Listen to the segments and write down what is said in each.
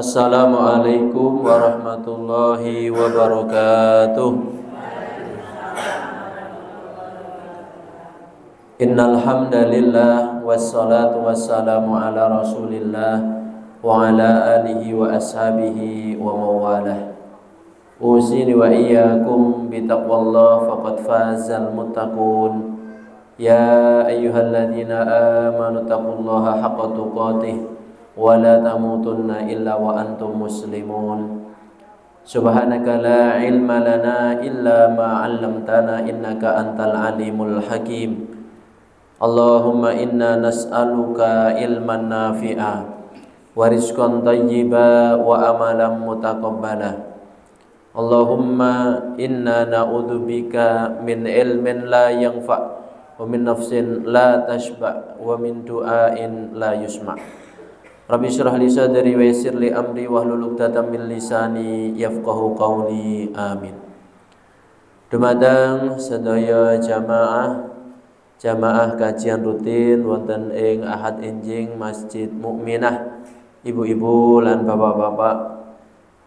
Assalamualaikum warahmatullahi wabarakatuh. Innal hamdalillah wassalatu wassalamu ala Rasulillah wa ala alihi wa ashabihi wa mawalah. Usini wa iyyakum bitaqwallah faqad fazal muttaqun. Ya ayyuhalladzina amanu taqullaha haqqa tuqatih wa la tamutunna illa wa antum muslimun. Subhanaka la ilma lana illa ma 'allamtana innaka antal alimul hakim. Allahumma inna nas'aluka ilman nafi'a wa rizqan thayyiba wa amalan mutaqabbala. Allahumma inna na'udzubika min ilmin la yanfa' wa min nafsin la tashba' wa min du'ain la yusma'. Rabbi syrah li sadri wa yassir li amri wahlul 'uqdatam min lisani yafqahu qawli. Amin. Dumateng sedaya jamaah kajian rutin wonten ing Ahad Enjing Masjid Mukminah, ibu-ibu lan bapak-bapak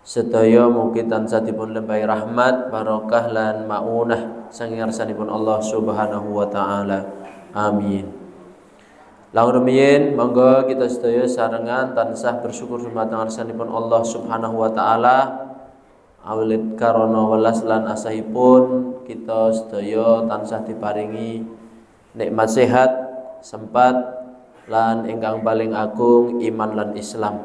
sedaya mugi tansah dipun lempahi rahmat, barokah lan maunah saking ngarsanipun Allah Subhanahu wa taala. Amin. Lamun rumiyin monggo kita sedaya sarengan tansah bersyukur dumateng ngarsanipun Allah Subhanahu wa taala. Awit karana welas lan asahipun kita sedaya tansah diparingi nikmat sehat, sempat lan ingkang paling agung iman lan Islam.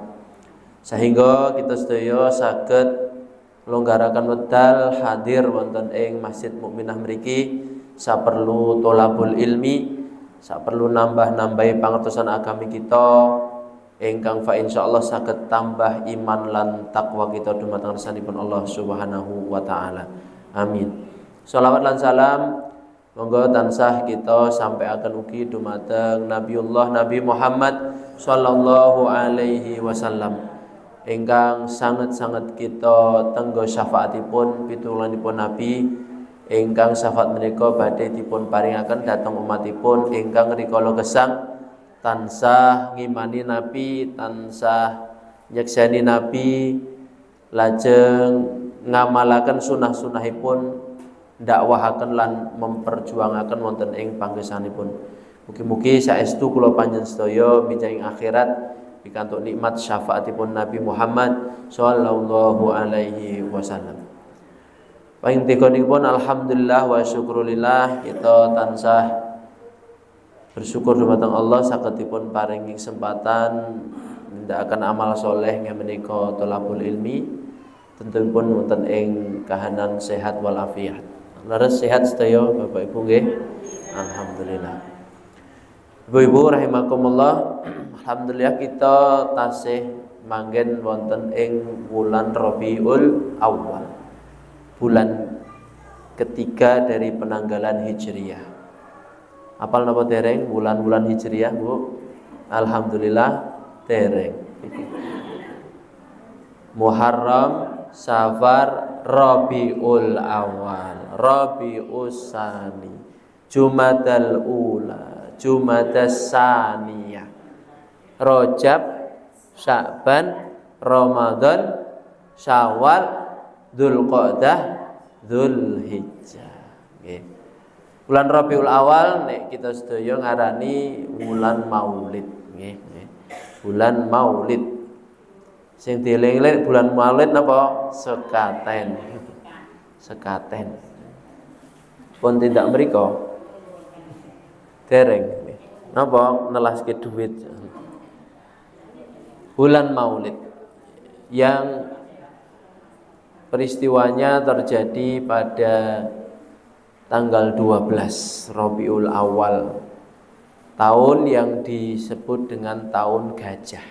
Sehingga kita sedaya saged longgaraken wedal hadir wonten ing Masjid Mukminah mriki saperlu tholabul ilmi, saperlu nambah-nambahi pangertosan agami kita ingkang fa insyaallah saged tambah iman lan takwa kita dumateng ngarsanipun Allah Subhanahu wa taala. Amin. Shalawat lan salam monggo tansah kita sampaiaken ugi dumateng Nabi Muhammad sallallahu alaihi wasallam ingkang sanget-sanget kita tenggo syafaatipun pitulunganipun Nabi ingkang syafaat menika badhe dipun paringaken dhateng umatipun ingkang rikala gesang tansah ngimani Nabi, tansah nyekseni Nabi, lajeng ngamalaken sunah-sunahipun, dakwahaken lan memperjuangaken wonten ing panggesanipun. Mugi-mugi saestu kula panjenengan sedaya mijaing akhirat pikantuk nikmat syafaatipun Nabi Muhammad sallallahu alaihi wasallam. Paing tikonipun alhamdulillah wa syukrulillah kita tansah bersyukur dumateng Allah saged dipun paringi kesempatan nindakaken amal soleh menika tholabul ilmi, tentunipun wonten ing kahanan sehat wal afiat. Leres sehat sedaya Bapak Ibu nggih? Alhamdulillah. Ibu-ibu rahimakumullah, alhamdulillah kita tasih manggen wonten ing wulan Rabiul Awal. Bulan ketiga dari penanggalan Hijriyah. Apal napa dereng bulan-bulan Hijriyah, Bu? Alhamdulillah dereng. Muharram, Safar, Rabiul Awal, Rabius Tsani, Jumadal Ula, Jumadas Tsaniyah, Rajab, Sya'ban, Ramadan, Syawal, Dzulqa'dah, Dzulhijjah. Nggih. Bulan Rabiul Awal nek kita sedaya ngarani wulan Maulid, nggih, nggih. Bulan Maulid. Sing dieling-eling bulan Maulid napa? Sekaten. Sekaten. Pun tindak mriku. Dereng. Napa nelaske duit. Bulan Maulid yang peristiwanya terjadi pada tanggal 12 Rabiul Awal, tahun yang disebut dengan tahun gajah.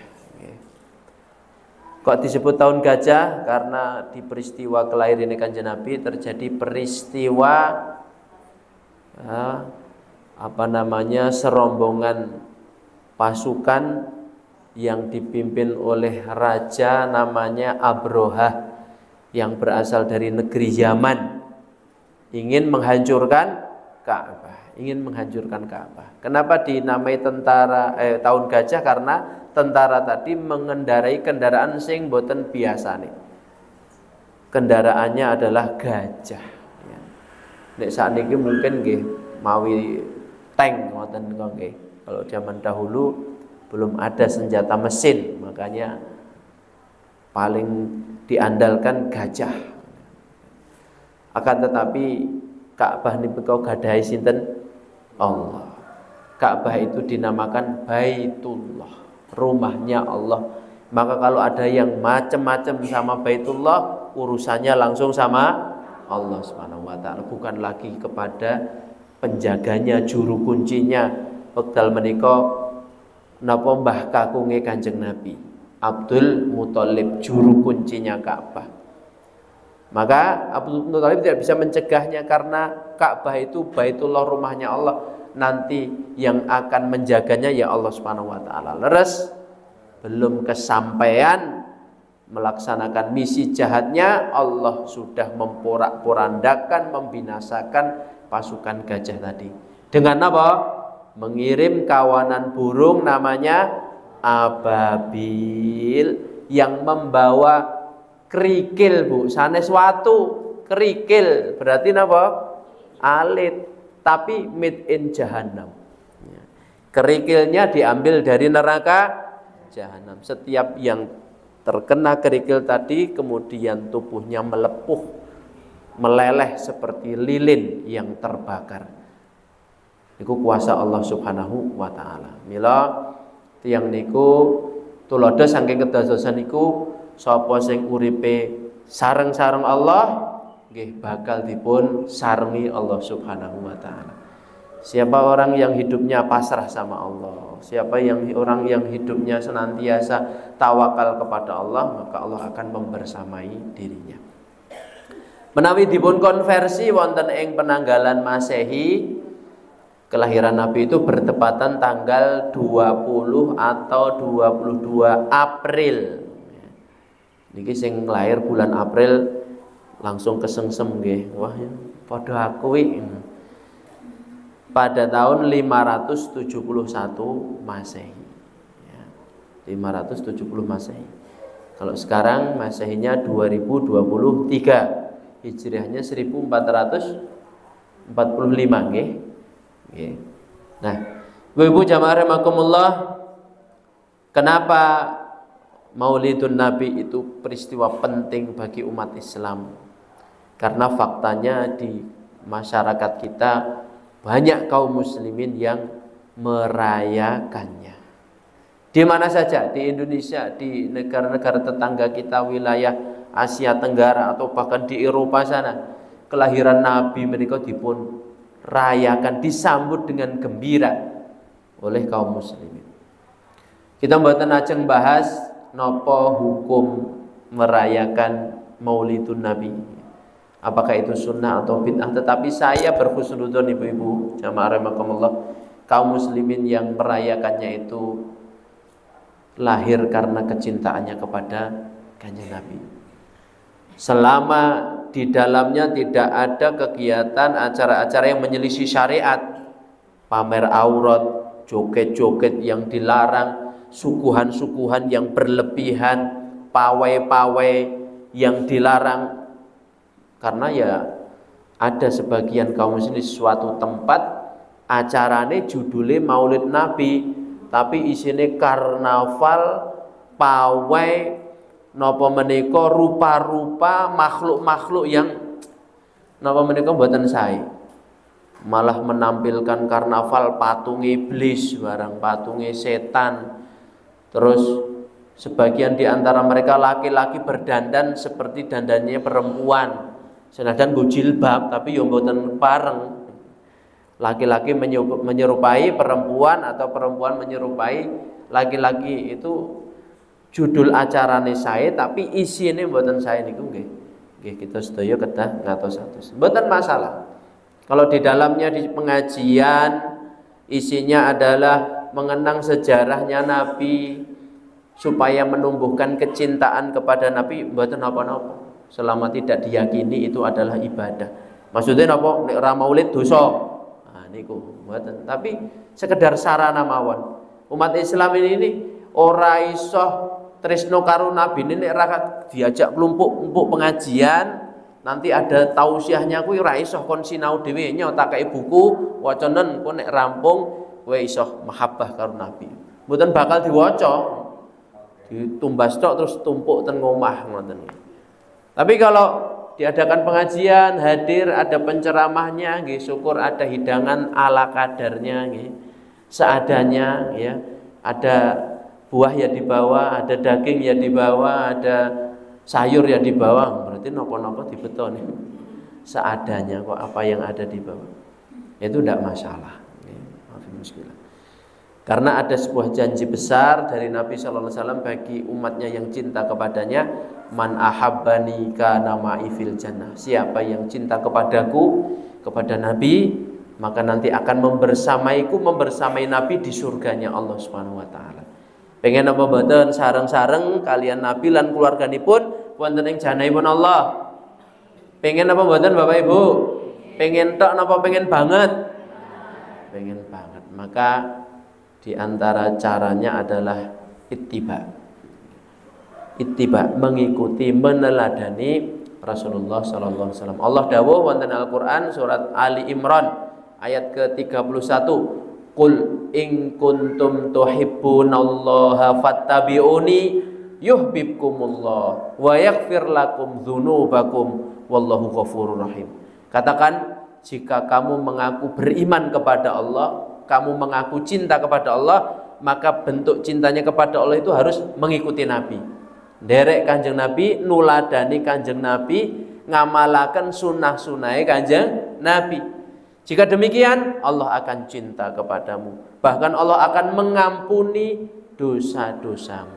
Kok disebut tahun gajah? Karena di peristiwa kelahiran Kanjeng Nabi terjadi peristiwa serombongan pasukan yang dipimpin oleh raja namanya Abrohah yang berasal dari negeri Yaman, ingin menghancurkan Ka'bah, ingin menghancurkan Ka'bah. Kenapa dinamai tahun gajah? Karena tentara tadi mengendarai kendaraan sing boten biasa nih. Kendaraannya adalah gajah. Ya. Nek sakniki mungkin nggih mawi tank ngoten nggih. Kalau zaman dahulu belum ada senjata mesin, makanya paling diandalkan gajah. Akan tetapi Ka'bah niku gadahi sinten? Allah. Ka'bah itu dinamakan Baitullah, rumahnya Allah. Maka kalau ada yang macam-macam sama Baitullah, urusannya langsung sama Allah Subhanahu wa taala, bukan lagi kepada penjaganya, juru kuncinya. Wekdal menika napa mbah kakunge Kanjeng Nabi Abdul Muthalib, juru kuncinya Ka'bah. Maka Abdul Muthalib tidak bisa mencegahnya karena Ka'bah itu Baitullah, rumahnya Allah. Nanti yang akan menjaganya ya Allah Subhanahu wa taala. Leres belum kesampaian melaksanakan misi jahatnya, Allah sudah memporak-porandakan, membinasakan pasukan gajah tadi. Dengan apa? Mengirim kawanan burung namanya ababil yang membawa kerikil, Bu. Sanes watu, kerikil berarti apa? Alit, tapi made in Jahannam. Kerikilnya diambil dari neraka Jahannam. Setiap yang terkena kerikil tadi kemudian tubuhnya melepuh, meleleh seperti lilin yang terbakar. Niku kuasa Allah Subhanahu wa taala. Mila tiyang niku tulodo saking kedadosan niku sapa sing uripe sareng-sareng Allah nggih bakal dipun sarengi Allah Subhanahu wa taala. Siapa orang yang hidupnya pasrah sama Allah, siapa yang orang yang hidupnya senantiasa tawakal kepada Allah, maka Allah akan membersamai dirinya. Menawi dipun konversi wonten ing penanggalan Masehi, kelahiran Nabi itu bertepatan tanggal 20 atau 22 April. Niki sing lahir bulan April langsung kesengsem nggih. Wah, ya, padha aku pada tahun 571 Masehi. Ya, 570 Masehi. Kalau sekarang Masehinya 2023, Hijriahnya 1445 nggih. Nggih. Nah, Ibu-ibu jamaah rahimakumullah, kenapa Maulidun Nabi itu peristiwa penting bagi umat Islam? Karena faktanya di masyarakat kita banyak kaum muslimin yang merayakannya. Di mana saja, di Indonesia, di negara-negara tetangga kita, wilayah Asia Tenggara atau bahkan di Eropa sana, kelahiran Nabi mereka dipun rayakan, disambut dengan gembira oleh kaum muslimin. Kita mboten ajeng bahas napa hukum merayakan Maulidun Nabi, apakah itu sunnah atau bid'ah, tetapi saya berhusnudzon ibu-ibu jamaah rahimakumullah, kaum muslimin yang merayakannya itu lahir karena kecintaannya kepada Kanjeng Nabi. Selama di dalamnya tidak ada kegiatan acara-acara yang menyelisih syariat, pamer aurat, joget-joget yang dilarang, suguhan-suguhan yang berlebihan, pawai-pawai yang dilarang. Karena ya ada sebagian kaum muslimin di suatu tempat acarane judulnya Maulid Nabi, tapi isine karnaval, pawai, napa menika rupa-rupa makhluk-makhluk yang napa menika mboten sae. Malah menampilkan karnaval patung iblis, barang patunge setan. Terus sebagian di antara mereka laki-laki berdandan seperti dandannya perempuan. Senajan nggo jilbab tapi yo mboten pareng. Laki-laki menyerupai perempuan atau perempuan menyerupai laki-laki, itu judul acarane sae tapi isine mboten sae niku nggih. Nggih kita sedaya kedah ngatos-atos. Mboten masalah. Kalau di dalamnya di pengajian isinya adalah mengenang sejarahnya Nabi supaya menumbuhkan kecintaan kepada Nabi, mboten napa-napa. Selama tidak diyakini itu adalah ibadah. Maksudnya napa? Nek ora maulid dosa. Nah niku mboten. Tapi sekedar sarana mawon. Umat Islam ini ora iso tresno karo nabi nek ra diajak kelompok pengajian, nanti ada tausiahnya kuwi ora iso kon sinau dhewe nyotakake buku wacanen kok nek rampung kowe iso mahabbah karo nabi. Mboten bakal diwaca. Ditumbas tok terus tumpuk ten ngomah ngoten. Tapi kalau diadakan pengajian, hadir, ada penceramahnya, nggih, syukur ada hidangan ala kadarnya, nggih, seadanya, ya, ada buah ya dibawa, ada daging ya dibawa, ada sayur ya dibawa, berarti nopo-nopo dibeton, seadanya kok apa yang ada di bawah, itu tidak masalah, karena ada sebuah janji besar dari Nabi Sallallahu Alaihi Wasallam bagi umatnya yang cinta kepadanya, man ahabbani kana ma'i fil jannah. Siapa yang cinta kepadaku, kepada Nabi, maka nanti akan membersamai Nabi di surganya Allah Subhanahu wa taala. Pengen apa mboten sareng-sareng kalian Nabi lan keluarganipun wonten ing jannahipun Allah. Pengen apa mboten Bapak Ibu? Pengen tok napa pengen banget? Pengen banget. Maka di antara caranya adalah ittiba, mengikuti, meneladani Rasulullah Sallallahu Alaihi Wasallam. Allah dawuh wonten Al-Quran surat Ali Imran ayat ke-31, Qul in kuntum tuhibbunallaha fattabi'uni yuhibbukumullah wa yaghfir lakum dzunubakum wallahu ghafurur rahim. Katakan, jika kamu mengaku beriman kepada Allah, kamu mengaku cinta kepada Allah, maka bentuk cintanya kepada Allah itu harus mengikuti Nabi. Derek Kanjeng Nabi, nuladani Kanjeng Nabi, ngamalaken sunah-sunai Kanjeng Nabi. Jika demikian, Allah akan cinta kepadamu. Bahkan Allah akan mengampuni dosa-dosamu.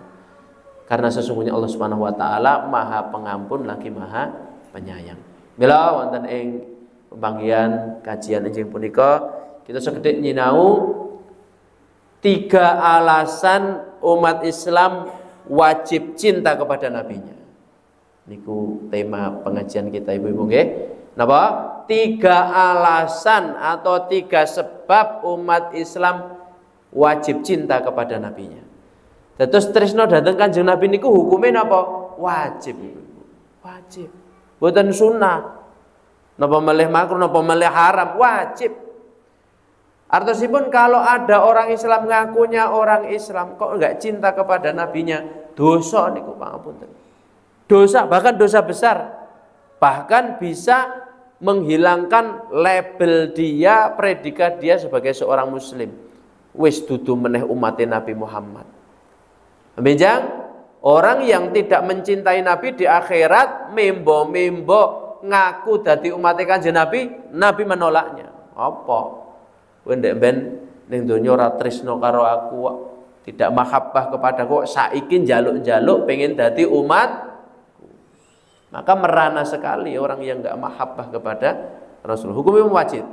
Karena sesungguhnya Allah Subhanahu wa taala Maha Pengampun lagi Maha Penyayang. Mila wonten ing pembanggian kajian enjing punika kita sekedhik nyinau 3 alasan umat Islam wajib cinta kepada nabinya. Niku tema pengajian kita Ibu-ibu nggih. Napa? 3 alasan atau 3 sebab umat Islam wajib cinta kepada nabinya. Terus tresno dhateng Kanjeng Nabi niku hukume napa? Wajib. Wajib. Mboten sunnah. Napa melih makruh, napa melih haram, wajib. Artinya kalau ada orang Islam ngakunya orang Islam kok enggak cinta kepada nabinya, dosa niku pangapunten. Dosa, bahkan dosa besar. Bahkan bisa menghilangkan label dia, predikat dia sebagai seorang muslim. Wis dudu meneh umat Nabi Muhammad. Benjang, orang yang tidak mencintai Nabi di akhirat membo-membo ngaku dadi umat Kanjeng Nabi, Nabi menolaknya. Apa? Kowe ndek ben ning donya ora tresno karo aku, tidak mahabbah kepadaku, saiki njaluk-njaluk pengen dadi umat. Maka merana sekali orang yang enggak mahabbah kepada Rasul. Hukumnya wajib.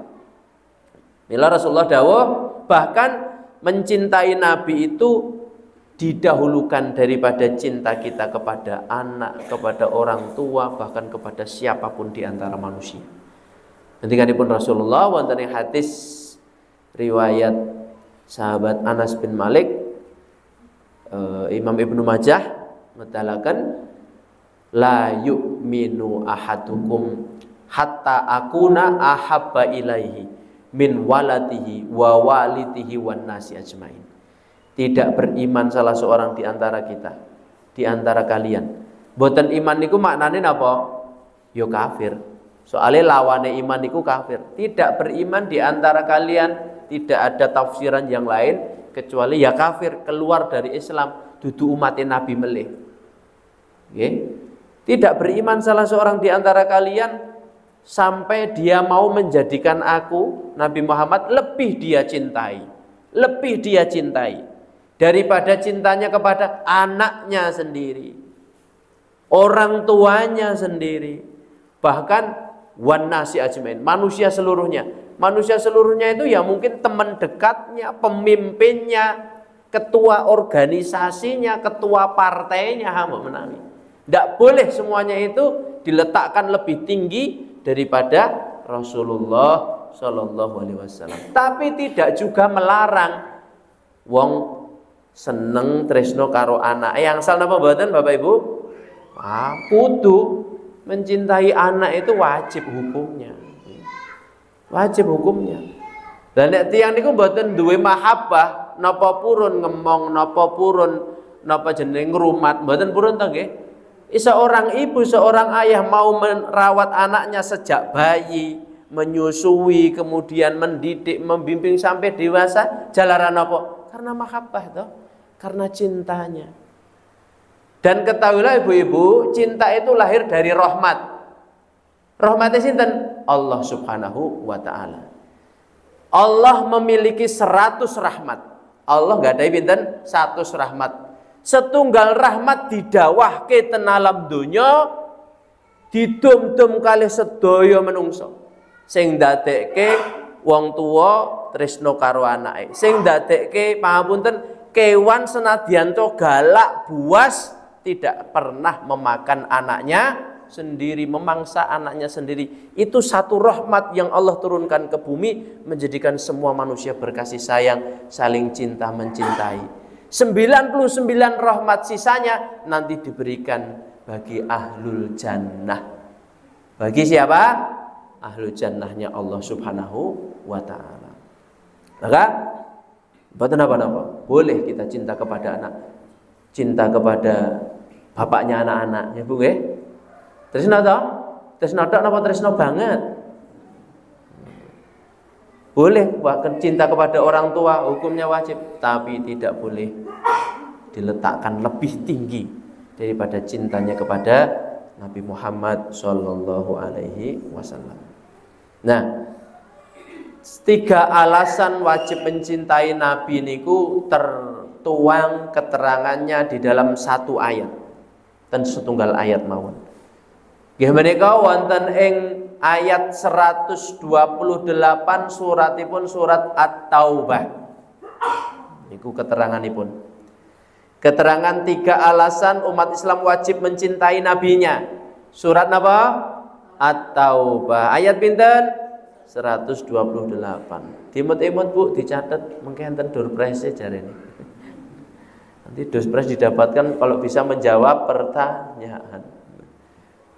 Mila Rasulullah dawuh, bahkan mencintai Nabi itu didahulukan daripada cinta kita kepada anak, kepada orang tua, bahkan kepada siapapun di antara manusia. Ngendikanipun Rasulullah wonten ing hadis riwayat sahabat Anas bin Malik, Imam Ibnu Majah ngetalaken, la yu'minu ahadukum hatta akuna ahabba ilaihi min waladihi wa walidihi wan nasi ajmain. Tidak beriman salah seorang di antara kita, di antara kalian. Boten iman niku maknane napa? Yo kafir. Soalnya lawane iman niku kafir. Tidak beriman di antara kalian, tidak ada tafsiran yang lain kecuali ya kafir, keluar dari Islam, dudu umat Nabi melih. Okay? Tidak beriman salah seorang di antara kalian sampai dia mau menjadikan aku Nabi Muhammad lebih dia cintai, lebih dia cintai daripada cintanya kepada anaknya sendiri, orang tuanya sendiri, bahkan wan nasi ajmain, manusia seluruhnya. Manusia seluruhnya itu ya mungkin teman dekatnya, pemimpinnya, ketua organisasinya, ketua partainya, hamba menawi. Tidak boleh semuanya itu diletakkan lebih tinggi daripada Rasulullah Shallallahu Alaihi Wasallam. Tapi tidak juga melarang wong seneng tresno karo anake angsal napa mboten Bapak Ibu? Kudu mencintai anak itu wajib hukumnya. Wajib hukumnya. Dan nek tiyang niku mboten duwe mahabbah, napa purun ngemong, napa purun napa jeneng ngrumat, mboten purun to nggih? Seorang ibu, seorang ayah mau merawat anaknya sejak bayi, menyusui, kemudian mendidik, membimbing sampai dewasa, jalaran apa? Karena mahabbah toh, karena cintanya. Dan ketahuilah ibu-ibu, cinta itu lahir dari rahmat. Rahmatnya sinten? Allah Subhanahu wa taala. Allah memiliki 100 rahmat. Allah nggak ada pinten 100 rahmat. Setunggal rahmat didawahke ten alam donya, didum-dum kalih sedaya menungso. Sing ndadekke wong tuwa tresno karo anake. Sing ndadekke pangapunten kewan senadyan to galak buas tidak pernah memakan anaknya sendiri, memangsa anaknya sendiri. Itu satu rahmat yang Allah turunkan ke bumi, menjadikan semua manusia berkasih sayang, saling cinta mencintai. 99 rahmat sisanya nanti diberikan bagi ahlul jannah. Bagi siapa? Ahlul jannahnya Allah Subhanahu wa ta'ala. Maka mboten apa-apa, boleh kita cinta kepada anak, cinta kepada bapaknya anak-anak, ya Bu nggih? Tresno to? Tresno tok napa tresno banget? Boleh bahkan cinta kepada orang tua, hukumnya wajib, tapi tidak boleh diletakkan lebih tinggi daripada cintanya kepada Nabi Muhammad sallallahu alaihi wasallam. Nah, 3 alasan wajib mencintai Nabi niku tertuang keterangannya di dalam 1 ayat dan setunggal ayat mawon. Nggih menika wonten ing ayat 128 suratipun surat At-Taubah. Niku keteranganipun. Keterangan 3 alasan umat Islam wajib mencintai nabinya. Surat napa? At-Taubah. Ayat pinten? 128. Dimut-imut Bu, dicatat mengke enten durprese jarene. Nanti durpres didapatkan kalau bisa menjawab pertanyaan.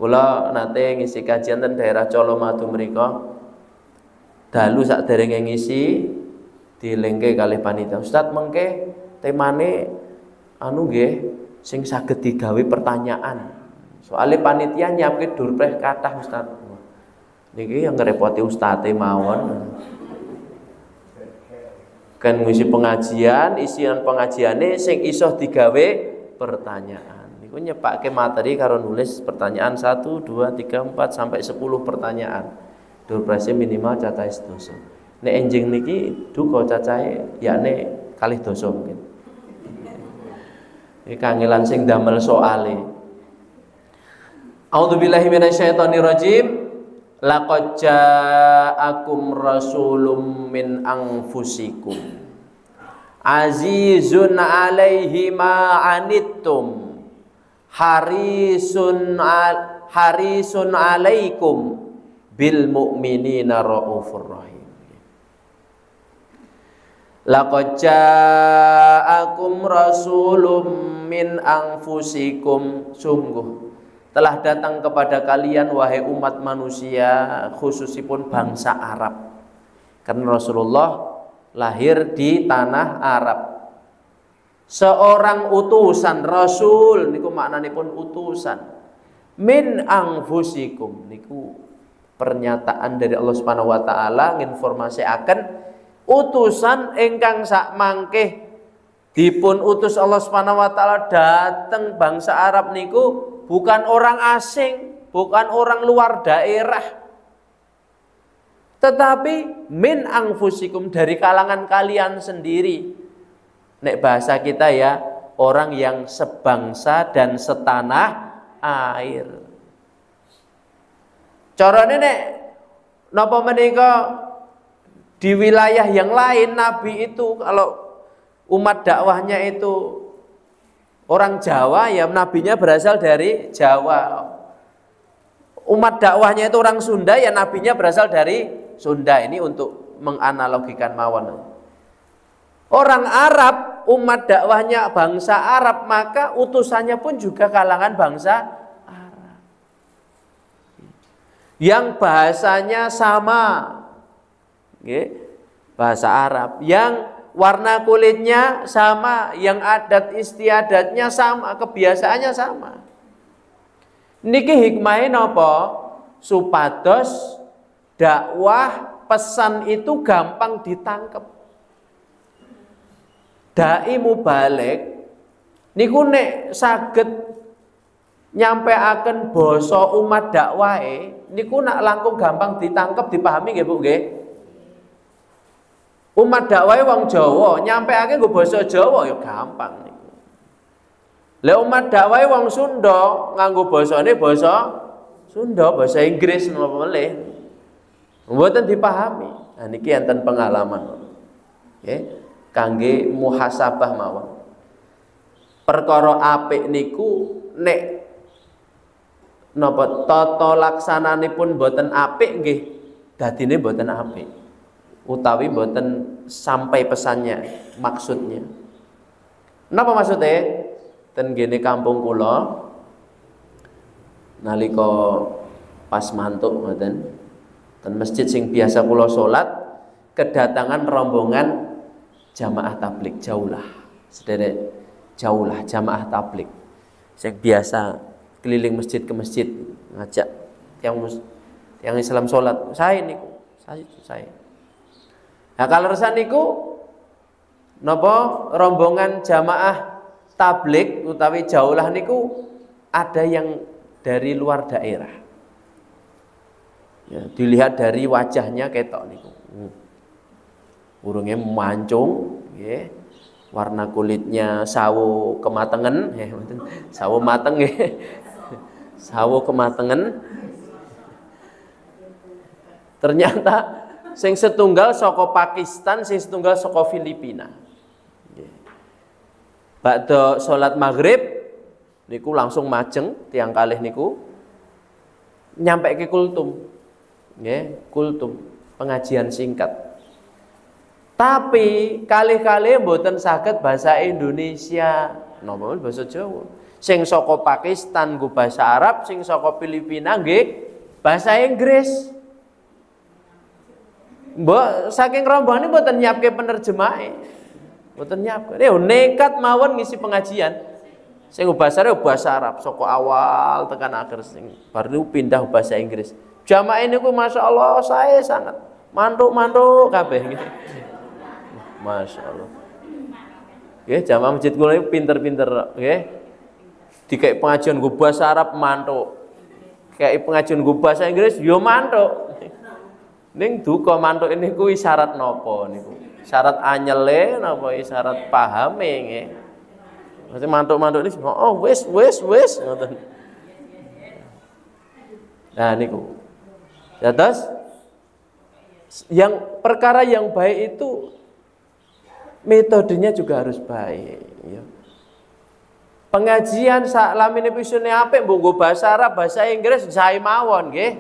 Kula nate ngisi kajian ten daerah Colomadu mriko. Dalu sakderenge ngisi dilengke kalih panitia. Ustaz mengke temane anu nggih sing saged digawe pertanyaan. Soale panitia nyiapke durpres kathah Ustaz. Niki yang ngerepoti ustaze mawon. Kan ngisi pengajian, isian pengajiane sing iso digawe pertanyaan. Niku nyepake materi karo nulis pertanyaan 1, 2, 3, 4 sampai 10 pertanyaan. Durprese minimal cacahe sedasa. Nek enjing niki duka cacahe yakne kalih dasa mungkin. Iki kangelan sing damel soale. A'udzubillahi minasyaitonirrajim. Laqad ja'akum rasulun min anfusikum azizun 'alaihi ma 'anittum harisun 'alaikum bil mu'minina raufur rahim. Laqad ja'akum rasulun min anfusikum, sungguh telah datang kepada kalian wahai umat manusia, khususipun bangsa Arab. Karena Rasulullah lahir di tanah Arab. Seorang utusan, rasul niku maknanipun utusan. Min anfusikum niku pernyataan dari Allah Subhanahu wa taala nginformasikaken utusan ingkang sak mangke dipun utus Allah Subhanahu wa taala dateng bangsa Arab niku bukan orang asing, bukan orang luar daerah, tetapi min anfusikum, dari kalangan kalian sendiri. Nek bahasa kita ya, orang yang sebangsa dan setanah air. Carane nek napa menika di wilayah yang lain, Nabi itu kalau umat dakwahnya itu orang Jawa, ya nabinya berasal dari Jawa. Umat dakwahnya itu orang Sunda, ya nabinya berasal dari Sunda. Ini untuk menganalogikan mawon. Orang Arab umat dakwahnya bangsa Arab, maka utusannya pun juga kalangan bangsa Arab. Yang bahasanya sama, bahasa Arab. Yang warna kulitnya sama, yang adat istiadatnya sama, kebiasaannya sama. Niki hikmahe napa? Supados dakwah pesan itu gampang ditangkep. Dai mubalik niku nek saged nyampeaken basa umat dakwahe niku nak langkung gampang ditangkep, dipahami nggih Bu nggih. Umat dakwahe wong Jawa, nyampeake nggo basa Jawa ya gampang niku. Lah umat dakwahe wong Sunda nganggo basane basa Sunda, bahasa Inggris napa melih. Mboten dipahami. Nah niki enten pengalaman. Nggih. Kangge muhasabah mawon. Perkara apik niku nek napa tata laksananipun boten apik nggih dadine boten apik. Utawi boten sampai pesannya, maksudnya. Napa maksudnya? Ten gene kampung kula nalika pas mantuk ngoten ten masjid sing biasa kula salat kedatangan rombongan jamaah tablik jaulah, sederek jaulah jamaah tablik yang biasa keliling masjid ke masjid ngajak yang Islam sholat. Saya niku, saya. Nah kalau resan niku napa rombongan jamaah tablik utawi jaulah niku ada yang dari luar daerah. Ya, dilihat dari wajahnya ketok niku. Urunge mancung, nggih. Warna kulitnya sawo kematengen, sawo mateng nggih. Sawo kematengen. Ternyata sing setunggal saka Pakistan, sing setunggal saka Filipina. Nggih. Badhe salat maghrib niku langsung majeng tiang kalih niku nyampe ke kultum. Nggih, kultum, pengajian singkat. Tapi kali-kali mboten saged bahasa Indonesia, napa bahasa Jawa. Sing saka Pakistan nggo bahasa Arab, sing saka Filipina nggih bahasa Inggris. Mbok saking rombongan mboten nyiapke penerjemahe. Mboten nyiapke. Nekat mawon ngisi pengajian. Sing bahasa Arab saka awal tekan akhir sing baru pindah bahasa Inggris. Jamaah niku masyaallah saya sangat mantuk-mantuk kabeh nggih. Masyaallah. Nggih, jamaah masjid kula niku pinter-pinter nggih. Dikek pengajian nggo bahasa Arab mantuk. Kayak pengajian nggo bahasa Inggris yo mantuk. Ning duka mantuk niku isyarat napa niku? Syarat anyele napa isyarat pahame nggih. Mesti mantuk-mantuk iki oh wis ngoten. Nah niku. Ya terus yang perkara yang baik itu metodenya juga harus baik ya. Pengajian saklamine pisune apik mbok bahasa Arab, bahasa Inggris sae mawon nggih.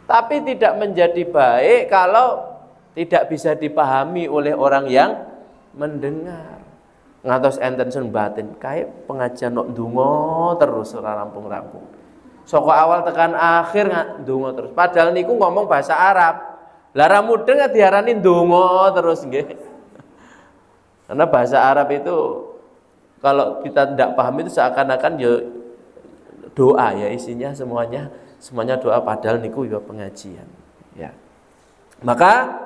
Tapi tidak menjadi baik kalau tidak bisa dipahami oleh orang yang mendengar. Ngatos enten sun batin kae pengajian nok ndonga terus ora rampung-rampung. Saka awal tekan akhir ndonga terus. Padahal niku ngomong bahasa Arab. Lah ra mudeng diarani ndonga terus nggih. Karena bahasa Arab itu kalau kita tidak paham itu seakan-akan ya doa ya isinya semuanya doa padahal niku ya pengajian ya. Maka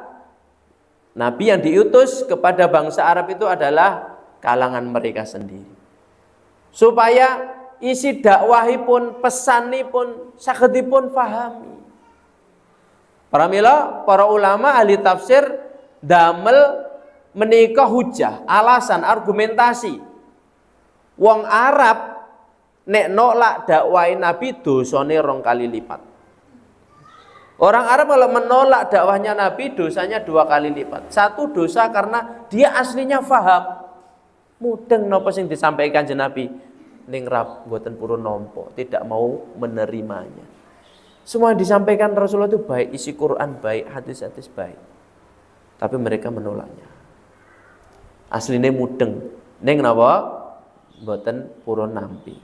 Nabi yang diutus kepada bangsa Arab itu adalah kalangan mereka sendiri. Supaya isi dakwahipun, pesanipun sagedipun pahami. Para ulama ahli tafsir damel menika hujah, alasan, argumentasi. Wong Arab nek nolak dakwah Nabi dosane 2 kali lipat. Orang Arab kalau menolak dakwahnya Nabi dosanya 2 kali lipat. Satu dosa karena dia aslinya faham. Mudeng napa sing disampaikan jeneng Nabi ning rap mboten purun nampa, tidak mau menerimanya. Semua yang disampaikan Rasulullah itu baik, isi Quran baik, hadis-hadis baik. Tapi mereka menolaknya. Aslinya mudeng, ning napa mboten purun nampi.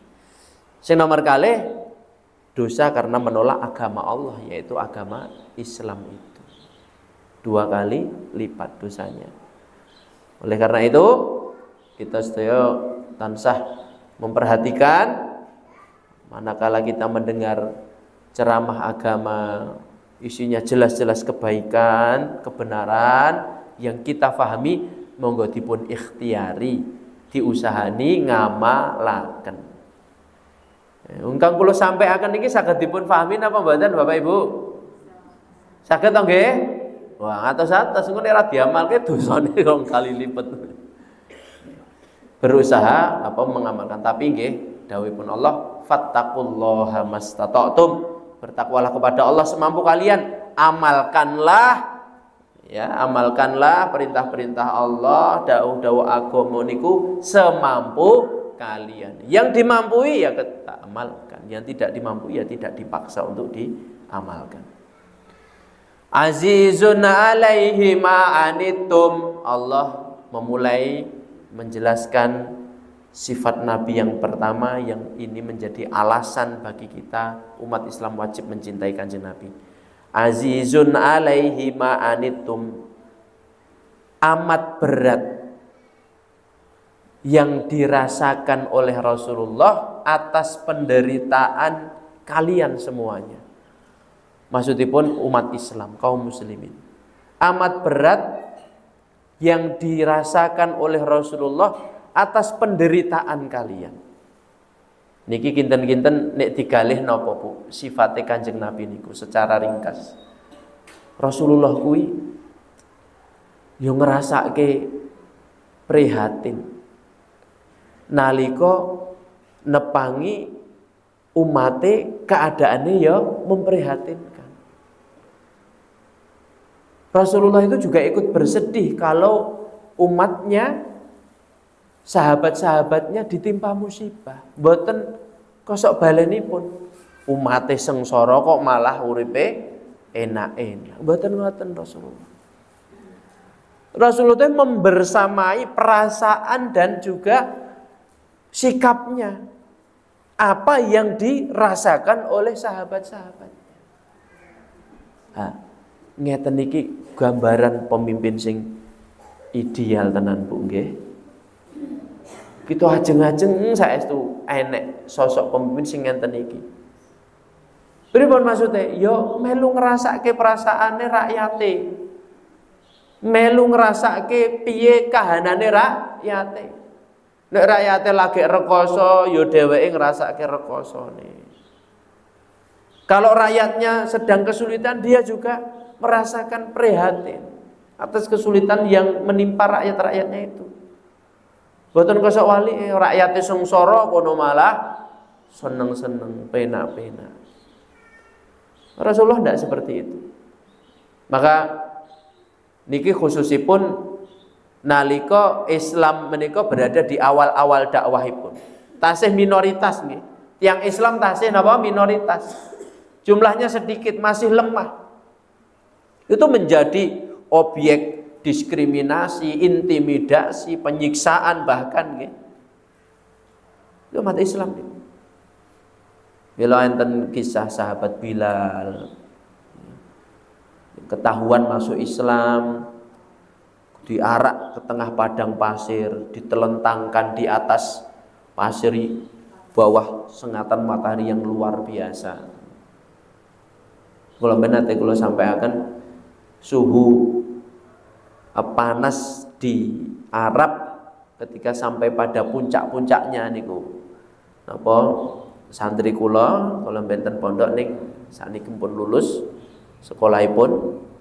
Sing nomor kalih dosa karena menolak agama Allah, yaitu agama Islam itu 2 kali lipat dosanya. Oleh karena itu kita sedaya tansah memperhatikan manakala kita mendengar ceramah agama isinya jelas-jelas kebaikan, kebenaran yang kita pahami, monggo dipun ikhtiari, diusahani ngamalaken. Ungkang kula sampaiaken iki saged dipun pahami napa mboten Bapak Ibu? Saged to nggih? Wah, atos-atos engko nek ora diamalke dosane 2 kali lipat. Berusaha mengamalkan, tapi nggih dawuhipun Allah, fattaqullaha mastata'tum. Bertakwalah kepada Allah semampu kalian. Amalkanlah, ya, amalkanlah perintah-perintah Allah, dawuh-dawuh agama niku semampu kalian. Yang dimampui ya kita amalkan, yang tidak dimampui ya tidak dipaksa untuk diamalkan. Azizun alaihi ma'anittum. Allah memulai menjelaskan sifat Nabi yang pertama yang ini menjadi alasan bagi kita umat Islam wajib mencintai Kanjeng Nabi. Azizun alaihi ma'anittum. Amat berat yang dirasakan oleh Rasulullah atas penderitaan kalian semuanya. Maksudipun umat Islam, kaum muslimin. Amat berat yang dirasakan oleh Rasulullah atas penderitaan kalian. Niki kinten-kinten nek digalih napa Bu sifate Kanjeng Nabi niku secara ringkas. Rasulullah kuwi yo ngrasake prihatin nalika nepangi umate keadaannya ya memprihatinkan. Rasulullah itu juga ikut bersedih kalau umatnya, sahabat-sahabatnya ditimpa musibah. Mboten kosok balenipun umate sengsara kok malah uripe enak-enak. Mboten ngoten Rasulullah. Rasulullah itu membersamai perasaan dan juga sikapnya. Apa yang dirasakan oleh sahabat-sahabatnya. Ngeten iki gambaran pemimpin sing ideal tenan Bu nggih. Kita ajeng-ajeng saestu enek sosok pemimpin sing ngenten iki. Pripun maksude? Yo melu ngrasake perasaane rakyate. Melu ngrasake piye kahanane rakyate. Nek rakyate lagi rekoso, yo dheweke ngrasake rekosone. Kalau rakyatnya sedang kesulitan, dia juga merasakan prihatin atas kesulitan yang menimpa rakyat-rakyatnya itu. Boten kosok wali rakyate sengsara kono malah seneng-seneng, penak-penak. Rasulullah tidak seperti itu. Maka niki khususipun nalika Islam menika berada di awal-awal dakwahipun. Tasih minoritas nggih. Tiang Islam tasih napa minoritas. Jumlahnya sedikit, masih lemah. Itu menjadi objek diskriminasi, intimidasi, penyiksaan bahkan nggih. Itu umat Islam nggih. Bila enten kisah sahabat Bilal ketahuan masuk Islam, diarak ke tengah padang pasir, ditelentangkan di atas pasir bawah sengatan matahari yang luar biasa. Kalau benate kalau sampai akan suhu panas di Arab ketika sampai pada puncak-puncaknya niku. Napa santri kula kalau benten pondok ning sakniki pun lulus sekolahipun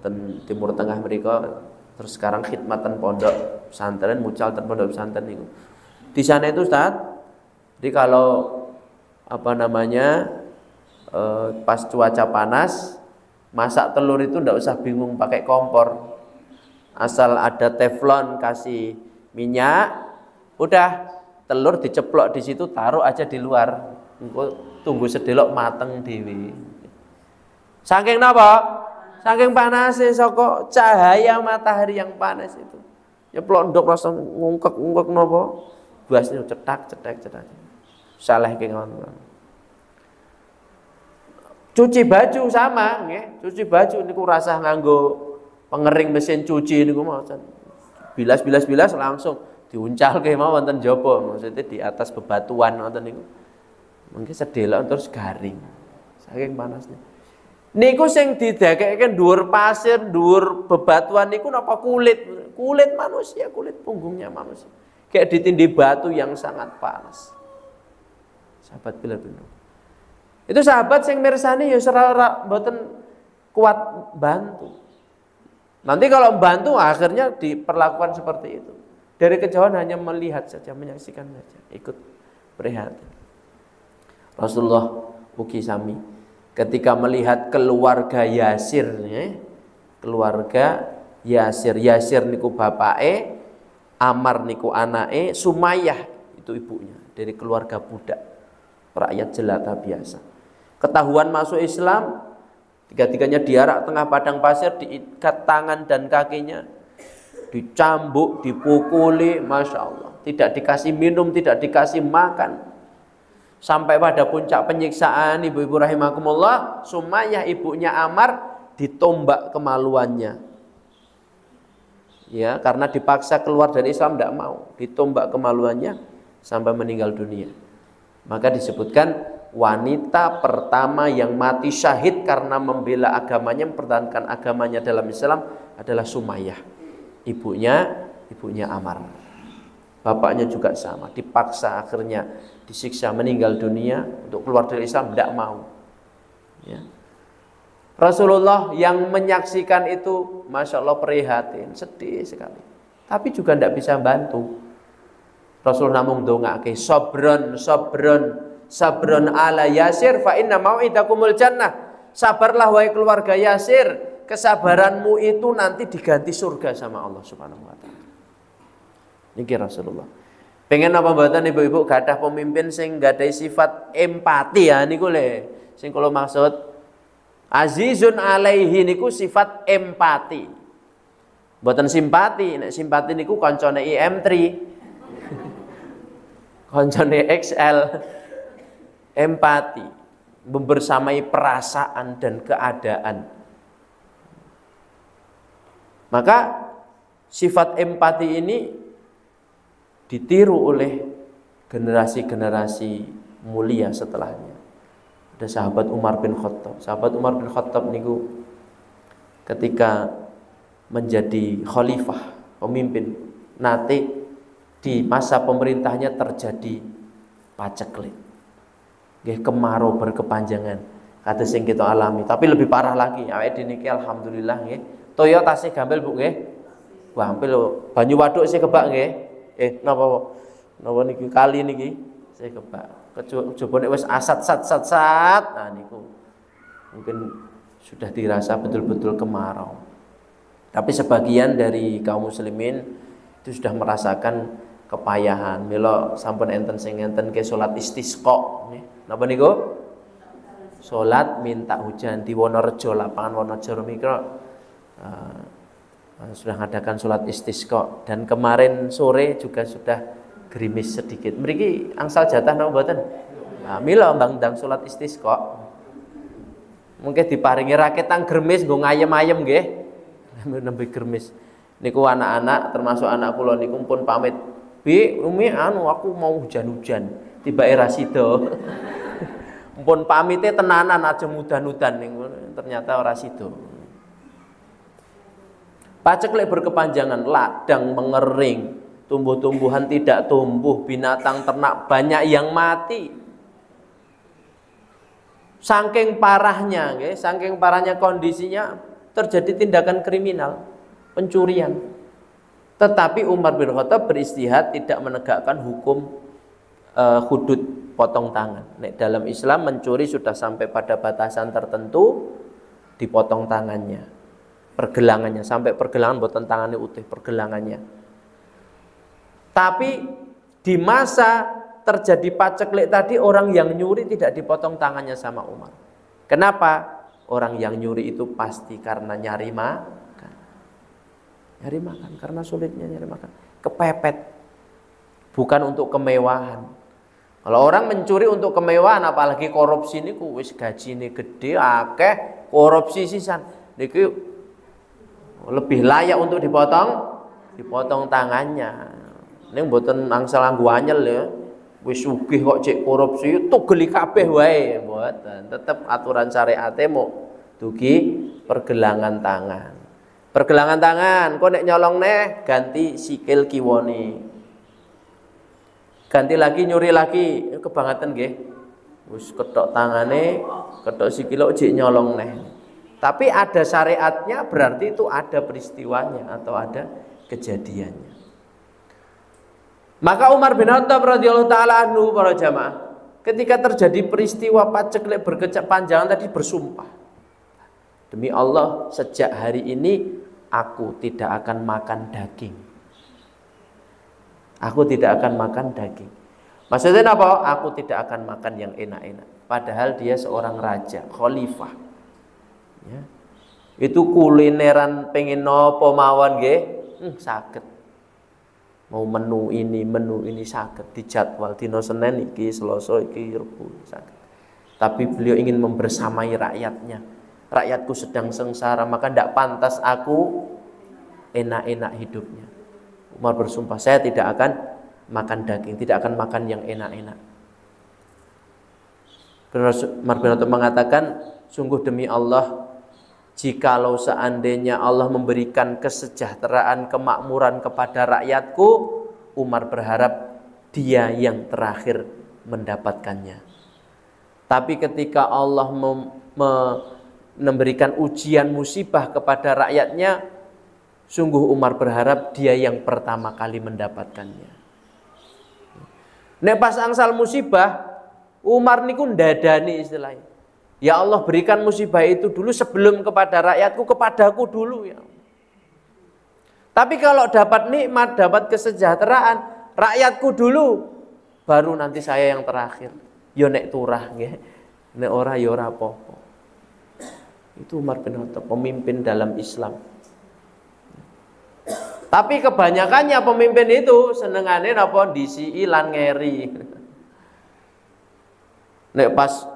ten Timur Tengah mereka, terus sekarang khidmatan pondok pesantren, mucal ten pondok pesantren niku. Di sana itu Ustaz, jadi kalau pas cuaca panas, masak telur itu ndak usah bingung pakai kompor. Asal ada teflon, kasih minyak, udah telur diceplok di situ, taruh aja di luar. Engko tunggu sedelok mateng dhewe. Saking napa? Saking panasnya saka cahaya matahari yang panas itu. Nyeplok ndok rasa ngungkek-ngungkek napa? buas niku cetak. Salah ki ngono. Cuci baju sama nggih. Cuci baju niku rasah nganggo pengering mesin cuci niku mawon. Bilas langsung diuncalke mawon wonten jaba, maksudnya di atas bebatuan wonten niku. Mungkin sedelok terus garing. Saking panasnya. Niku sing didakeke dhuwur pasir, dhuwur bebatuan niku napa kulit manusia, kulit punggungnya manusia. Kayak ditindih batu yang sangat panas. Sahabat Bilal bin Rabah. Itu sahabat sing mirsani ya ora mboten kuat bantu. Nanti kalau bantu akhirnya diperlakukan seperti itu. Dari kejauhan hanya melihat saja, menyaksikan saja, ikut prihatin. Rasulullah ugi sami ketika melihat keluarga Yasir, keluarga Yasir niku bapake, Ammar niku anake, Sumayyah itu ibunya, dari keluarga budak, rakyat jelata biasa. Ketahuan masuk Islam, tiga-tiganya diarak tengah padang pasir, diikat tangan dan kakinya, dicambuk, dipukuli, masya Allah, tidak dikasih minum, tidak dikasih makan. Sampai pada puncak penyiksaan, ibu-ibu rahimakumullah, Sumayyah ibunya Ammar ditombak kemaluannya. Ya, karena dipaksa keluar dari Islam tidak mau, ditombak kemaluannya sampai meninggal dunia. Maka disebutkan wanita pertama yang mati syahid karena membela agamanya, mempertahankan agamanya dalam Islam adalah Sumayyah, ibunya Ammar. Bapaknya juga sama, dipaksa akhirnya disiksa meninggal dunia untuk keluar dari Islam, tidak mau. Ya. Rasulullah yang menyaksikan itu, masya Allah prihatin, sedih sekali. Tapi juga tidak bisa bantu. Rasul namung dongake, sabron ala Yasir, fa inna mau'idakumul jannah. Sabarlah wahai keluarga Yasir, kesabaranmu itu nanti diganti surga sama Allah Subhanahu wa taala. Niki Rasulullah. Pengen apa mboten ibu-ibu gadah pemimpin sing gadai sifat empati ya niku le. Sing kula maksud azizun alaihi niku sifat empati. Mboten simpati, nek simpati niku kancane IM3. Kancane XL. Empati, membersamai perasaan dan keadaan. Maka sifat empati ini ditiru oleh generasi-generasi mulia setelahnya. Ada sahabat Umar bin Khattab. Sahabat Umar bin Khattab niku ketika menjadi khalifah, pemimpin, nate di masa pemerintahnya terjadi paceklik. Nggih, kemarau berkepanjangan. Kata sing kita alami, tapi lebih parah lagi. Awake dhewe niki alhamdulillah nggih. Toya tasih gampil Bu nggih. Gampil lho. Banyu waduk sih kebak nggih. Napa niki kali niki saya kebak. Kejabane wis asat sat. Nah niku mungkin sudah dirasa betul-betul kemarau. Tapi sebagian dari kaum muslimin itu sudah merasakan kepayahan. Mila sampun enten sing enten ke salat istisqa nggih. Napa niku? Salat minta hujan di Wonorejo, lapangan Wonorejo mikro. Sudah mengadakan sholat istisqa dan kemarin sore juga sudah gerimis sedikit. Mriki angsal jatah napa mboten? Nah, mila mbang-ndang sholat istisqa. Mungkin diparingi raketan gerimis nggo ngayem-ayem nggih. Nembe gerimis. Niku anak-anak termasuk anak kula niku pun pamit. Bi, Umi aku mau hujan-hujan. Tiba era sida. Pun pamite tenanan aja mudan-udan niku ternyata ora sida. Paceklik berkepanjangan, ladang mengering, tumbuh-tumbuhan tidak tumbuh, binatang ternak banyak yang mati. Saking parahnya, saking parahnya kondisinya terjadi tindakan kriminal, pencurian. Tetapi Umar bin Khattab beristihad tidak menegakkan hukum hudud potong tangan. Nek dalam Islam mencuri sudah sampai pada batasan tertentu dipotong tangannya. Pergelangannya sampai pergelangan boten tangannya utuh pergelangannya. Tapi di masa terjadi paceklik tadi orang yang nyuri tidak dipotong tangannya sama Umar. Kenapa? Orang yang nyuri itu pasti karena nyari makan. Nyari makan karena sulitnya nyari makan. Kepepet. bukan untuk kemewahan. Kalau orang mencuri untuk kemewahan, apalagi korupsi niku wis gajine gede akeh, korupsi sisan niku lebih layak untuk dipotong tangannya. Ning mboten angsal anggo anyel ya. Wis sugih kok cek korupsi tugeli kabeh wae, mboten. Tetep aturan syariate mau dugi pergelangan tangan. Pergelangan tangan, kok nek nyolong neh ganti sikil kiwone. Ganti lagi nyuri lagi, kebangetan nggih. Wis ketok tangane, ketok sikile jek nyolong neh. Tapi ada syariatnya, berarti itu ada peristiwanya atau ada kejadiannya. Maka Umar bin Khattab radhiyallahu taala anhu, para jamaah, ketika terjadi peristiwa paceklik berkepanjangan tadi bersumpah, demi Allah sejak hari ini aku tidak akan makan daging. Aku tidak akan makan daging. Maksudnya apa? Aku tidak akan makan yang enak-enak. Padahal dia seorang raja, khalifah. Ya. Itu kulineran pengen nopo mawon nggih, saged. Mau menu ini saged dijadwal dina Senin iki, Selasa iki, Rebo saged. Tapi beliau ingin membersamai rakyatnya. Rakyatku sedang sengsara, maka tidak pantas aku enak-enak hidupnya. Umar bersumpah, saya tidak akan makan daging, tidak akan makan yang enak-enak. Umar bin Khattab mengatakan, sungguh demi Allah, jikalau seandainya Allah memberikan kesejahteraan, kemakmuran kepada rakyatku, Umar berharap dia yang terakhir mendapatkannya. Tapi ketika Allah memberikan ujian musibah kepada rakyatnya, sungguh Umar berharap dia yang pertama kali mendapatkannya. Nek pas angsal musibah, Umar niku ndadani istilahnya. Ya Allah, berikan musibah itu dulu sebelum kepada rakyatku, kepadaku dulu ya. Tapi kalau dapat nikmat, dapat kesejahteraan, rakyatku dulu, baru nanti saya yang terakhir. Yo nek turah nggih. Nek ora ya ora apa-apa. Itu Umar bin Khattab, pemimpin dalam Islam. Tapi kebanyakannya pemimpin itu senengane napa disi lan ngeri. Nek pas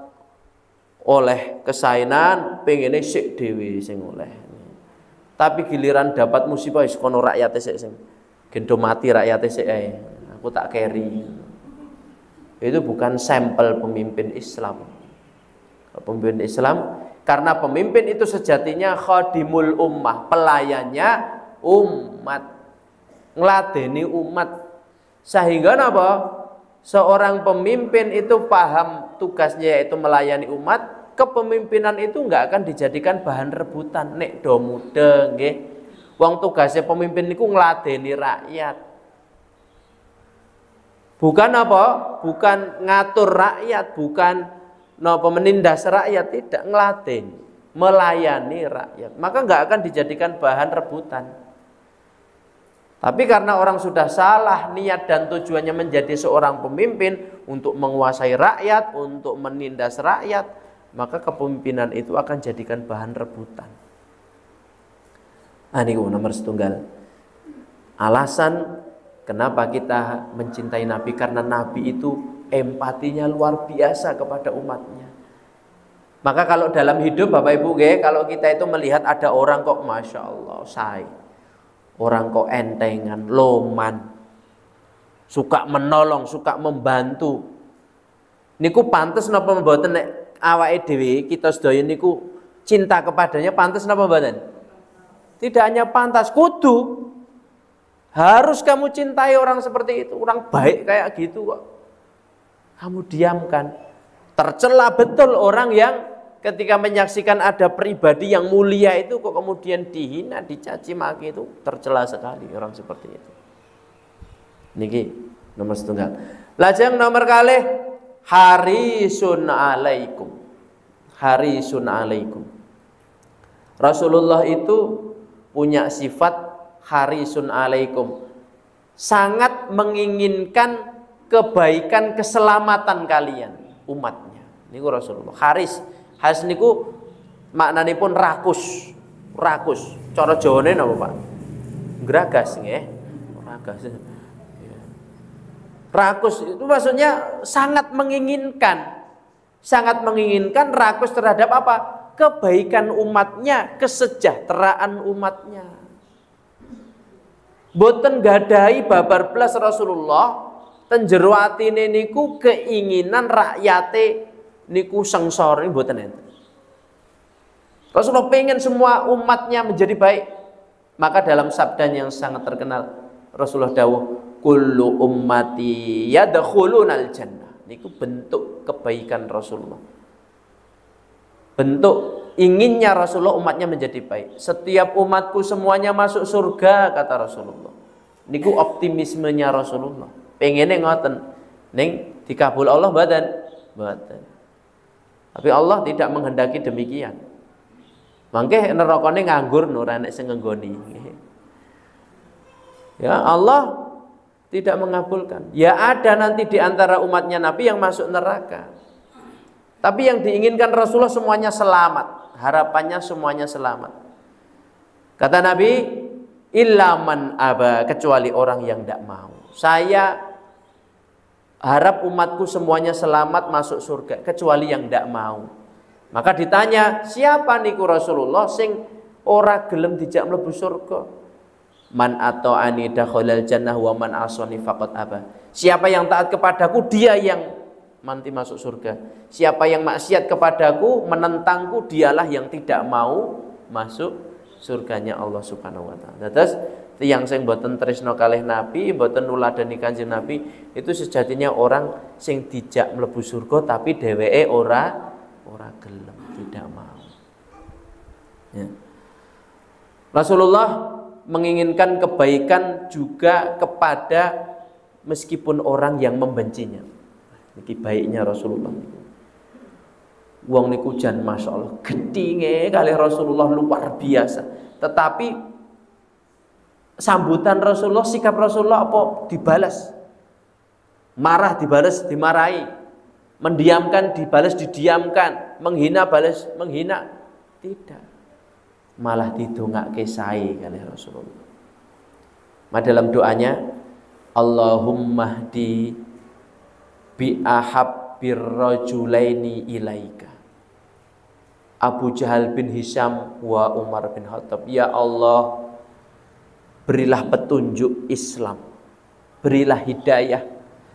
oleh kesainan pengene sik dhewe sing oleh. Tapi giliran dapat musibah wis kono rakyate sik sing gendo mati rakyate sik ae. Aku tak keri. Itu bukan sampel pemimpin Islam. Pemimpin Islam, karena pemimpin itu sejatinya khadimul ummah, pelayannya umat, ngladeni umat. Sehingga apa? Seorang pemimpin itu paham tugasnya yaitu melayani umat. Kepemimpinan itu enggak akan dijadikan bahan rebutan. Nek do muda nggih. Wong tugasnya pemimpin niku ngladeni rakyat. Bukan apa? Bukan ngatur rakyat, bukan napa menindas rakyat, tidak, ngladeni, melayani rakyat. Maka enggak akan dijadikan bahan rebutan. Tapi karena orang sudah salah niat dan tujuannya menjadi seorang pemimpin untuk menguasai rakyat, untuk menindas rakyat, maka kepemimpinan itu akan jadikan bahan rebutan. Ini nomor setunggal. Alasan kenapa kita mencintai Nabi, karena Nabi itu empatinya luar biasa kepada umatnya. Maka kalau dalam hidup Bapak Ibu, kalau kita itu melihat ada orang kok Masya Allah say, orang kok entengan, loman, suka menolong, suka membantu, niku pantes napa mboten nek awake dhewe kita sedaya niku cinta kepadanya, pantes napa mboten? Tidak hanya pantas, kudu harus kamu cintai orang seperti itu, orang baik kayak gitu kok kamu diamkan. Tercela betul orang yang ketika menyaksikan ada pribadi yang mulia itu kok kemudian dihina, dicaci maki, itu tercela sekali orang seperti itu. Niki nomor setunggal. Lajeng nomor kalih, harisun alaikum. Harisun alaikum. Rasulullah itu punya sifat harisun alaikum, sangat menginginkan kebaikan, keselamatan kalian, umatnya. Niku Rasulullah. Haris niku maknanipun rakus. Rakus. Cara Jawane napa, Pak? Gragas nggih. Ragas. Rakus itu maksudnya sangat menginginkan rakus terhadap apa? Kebaikan umatnya, kesejahteraan umatnya. Boten gadai babar plus Rasulullah ten jero atine niku keinginan rakyate niku sengsara boten enten. Rasulullah pengen semua umatnya menjadi baik. Maka dalam sabdanya yang sangat terkenal Rasulullah dawuh kullu ummati yadkhulunal jannah. Niku bentuk kebaikan Rasulullah. Bentuk inginnya Rasulullah umatnya menjadi baik. Setiap umatku semuanya masuk surga kata Rasulullah. Niku optimismenya Rasulullah. Pengennya ngoten. Ning dikabul Allah mboten? Mboten. Tapi Allah tidak menghendaki demikian. Mangke nerakane nganggur ora nek sing ngenggoni. Ya Allah tidak mengabulkan. Ya ada nanti di antara umatnya Nabi yang masuk neraka. Tapi yang diinginkan Rasulullah semuanya selamat. Harapannya semuanya selamat. Kata Nabi, ilaman aba, kecuali orang yang tidak mau. Saya harap umatku semuanya selamat masuk surga, kecuali yang tidak mau. Maka ditanya, siapa niku Rasulullah sing ora gelem dijak mlebu surga? Man ata'ani dakhalal jannah wa man asani faqad aba. Siapa yang taat kepadaku, dia yang nanti masuk surga. Siapa yang maksiat kepadaku, menentangku, dialah yang tidak mau masuk surganya Allah Subhanahu wa taala. Terus tiyang sing mboten tresna kalih Nabi, mboten nuladani Kanjeng Nabi, itu sejatinya orang sing dijak mlebu surga tapi dheweke ora gelem, tidak mau. Ya. Rasulullah menginginkan kebaikan juga kepada meskipun orang yang membencinya. Niki baiknya Rasulullah. Wong niku jan masyaallah gedhinge kali Rasulullah luar biasa. Tetapi sambutan Rasulullah, sikap Rasulullah apa dibalas? Marah dibalas dimarahi, mendiamkan dibalas didiamkan, menghina balas menghina. Tidak. Malah didongake sae kali Rasulullah. Dalam doanya Allahumma hdi bi ahabbir rajulaini ilaika Abu Jahal bin Hisham wa Umar bin Khattab. Ya Allah, berilah petunjuk Islam, berilah hidayah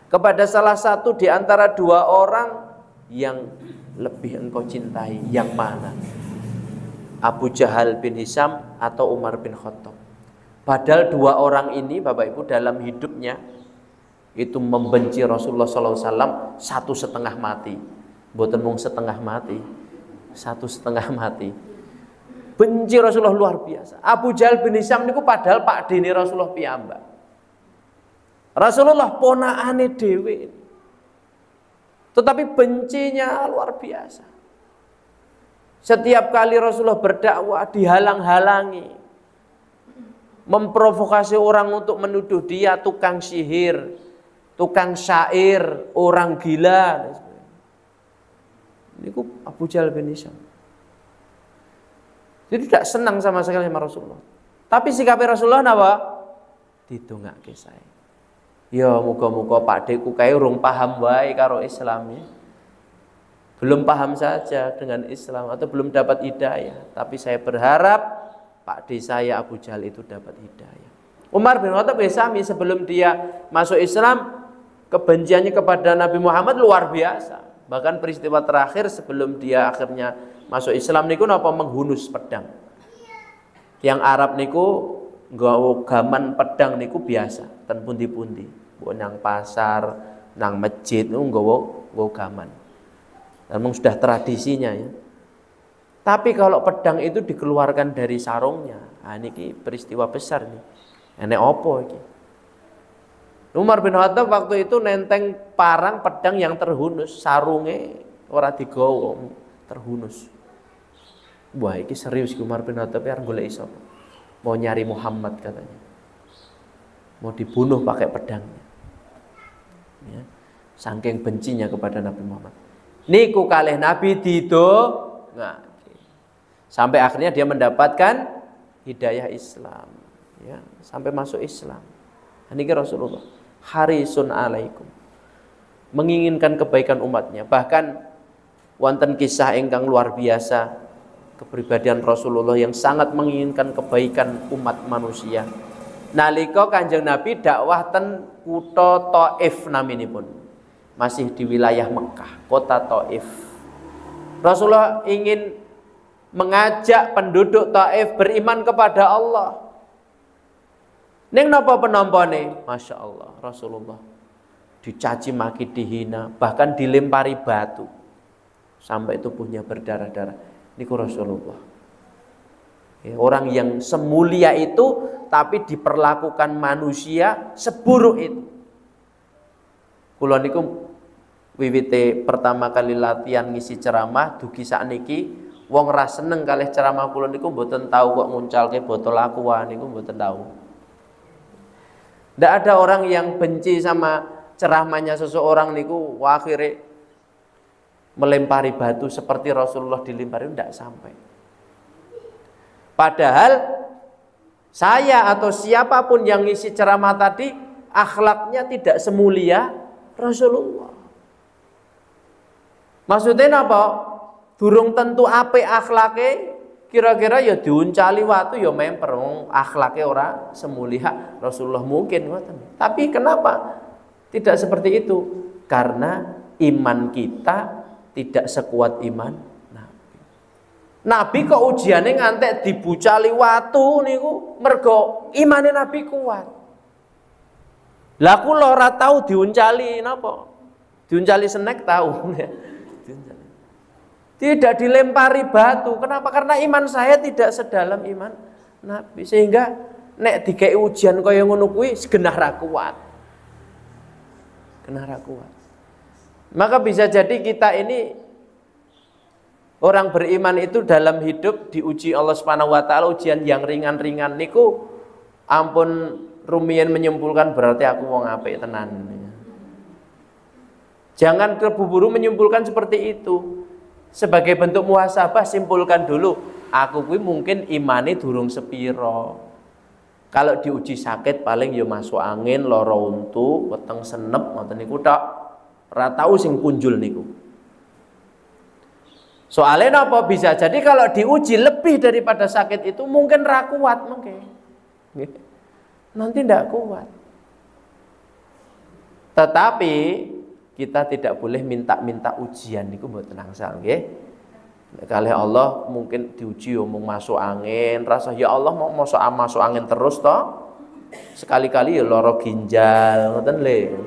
kepada salah satu di antara dua orang yang lebih engkau cintai. Yang mana? Abu Jahal bin Hisham atau Umar bin Khattab. Padahal dua orang ini Bapak Ibu dalam hidupnya itu membenci Rasulullah SAW 1,5 mati. Mboten mung setengah mati, 1,5 mati. Benci Rasulullah luar biasa. Abu Jahal bin Hisham niku padahal pak dene Rasulullah piyambak. Rasulullah ponakane dhewe. Tetapi bencinya luar biasa. Setiap kali Rasulullah berdakwah dihalang-halangi. Memprovokasi orang untuk menuduh dia tukang sihir, tukang syair, orang gila. Ini Abu Jahal bin Hisham. Jadi tidak senang sama sekali sama Rasulullah. Tapi sikap Rasulullah napa? Didongake sae. Ya muga-muga pakdeku kae urung paham wae karo Islam ya. Belum paham saja dengan Islam atau belum dapat hidayah. Tapi saya berharap pakde saya Abu Jahal itu dapat hidayah. Umar bin Khattab sami sebelum dia masuk Islam, kebenciannya kepada Nabi Muhammad luar biasa. Bahkan peristiwa terakhir sebelum dia akhirnya masuk Islam niku napa menghunus pedang. Yang Arab niku nggawa gaman pedang niku biasa, ten pundi-pundi. Mbok nang pasar, nang masjid niku nggawa gaman. Memang sudah tradisinya ya. Tapi kalau pedang itu dikeluarkan dari sarungnya, ini peristiwa besar nih. Enek opo iki? Umar bin Khattab waktu itu nenteng parang pedang yang terhunus, sarungnya ora digawa, terhunus. Wah, iki serius Umar bin Khattab ya golek iso. Mau nyari Muhammad katanya. Mau dibunuh pakai pedangnya. Ya. Saking bencinya kepada Nabi Muhammad. Niku kalih Nabi didongake. Sampai akhirnya dia mendapatkan hidayah Islam, ya, sampai masuk Islam. Niki Rasulullah. harisun alaikum, menginginkan kebaikan umatnya. Bahkan wonten kisah ingkang luar biasa kepribadian Rasulullah yang sangat menginginkan kebaikan umat manusia. Nalika Kanjeng Nabi dakwah ten kutha Thaif naminipun, masih di wilayah Mekah, kota Thaif. Rasulullah ingin mengajak penduduk Thaif beriman kepada Allah. Ning napa penompone? Masya Allah, Rasulullah dicaci maki, dihina, bahkan dilempari batu sampai tubuhnya berdarah-darah. Niku Rasulullah. Ya, orang yang semulia itu tapi diperlakukan manusia seburuk itu. Kula niku wiwite pertama kali latihan ngisi ceramah dugi sakniki wong ra seneng kalih ceramah kula niku mboten tahu kok nguncalke botol aqua niku mboten tahu. Ndak ada orang yang benci sama ceramahnya seseorang niku akhirnya melempari batu seperti Rasulullah dilempari, ndak sampai. Padahal saya atau siapapun yang ngisi ceramah tadi akhlaknya tidak semulia Rasulullah. Maksudnya apa? Durung tentu apik akhlake, kira-kira ya diuncali watu ya memper akhlake ora semulia Rasulullah mungkin ngoten. Tapi kenapa tidak seperti itu? Karena iman kita tidak sekuat iman Nabi kok ujiane ngantek dibucali watu niku mergo imane Nabi kuat. Lah kula ora tau diuncali napa? Diuncali snack tahu. Tidak dilempari batu. Kenapa? Karena iman saya tidak sedalam iman Nabi. Sehingga nek dikei ujian kaya ngono kuwi genah ra kuat. Genah ra kuat. Maka bisa jadi kita ini orang beriman itu dalam hidup diuji Allah Subhanahu wa taala ujian yang ringan-ringan niku ampun rumiyin menyimpulkan berarti aku wong apik tenan. Jangan terburu-buru menyimpulkan seperti itu. Sebagai bentuk muhasabah simpulkan dulu, aku kuwi mungkin imane durung sepiro. Kalau diuji sakit paling ya masuk angin, lara untu, weteng senep ngoten niku tok. Ora tau sing punjul niku. Soalnya apa? Bisa jadi kalau diuji lebih daripada sakit itu mungkin ra kuat mungkin. Nanti ndak kuat. Tetapi kita tidak boleh minta-minta ujian niku mboten angsal nggih. Kalih Allah mungkin diuji omong masuk angin, rasa ya Allah mau masuk angin terus toh. Sekali-kali ya lara ginjal ngoten lho.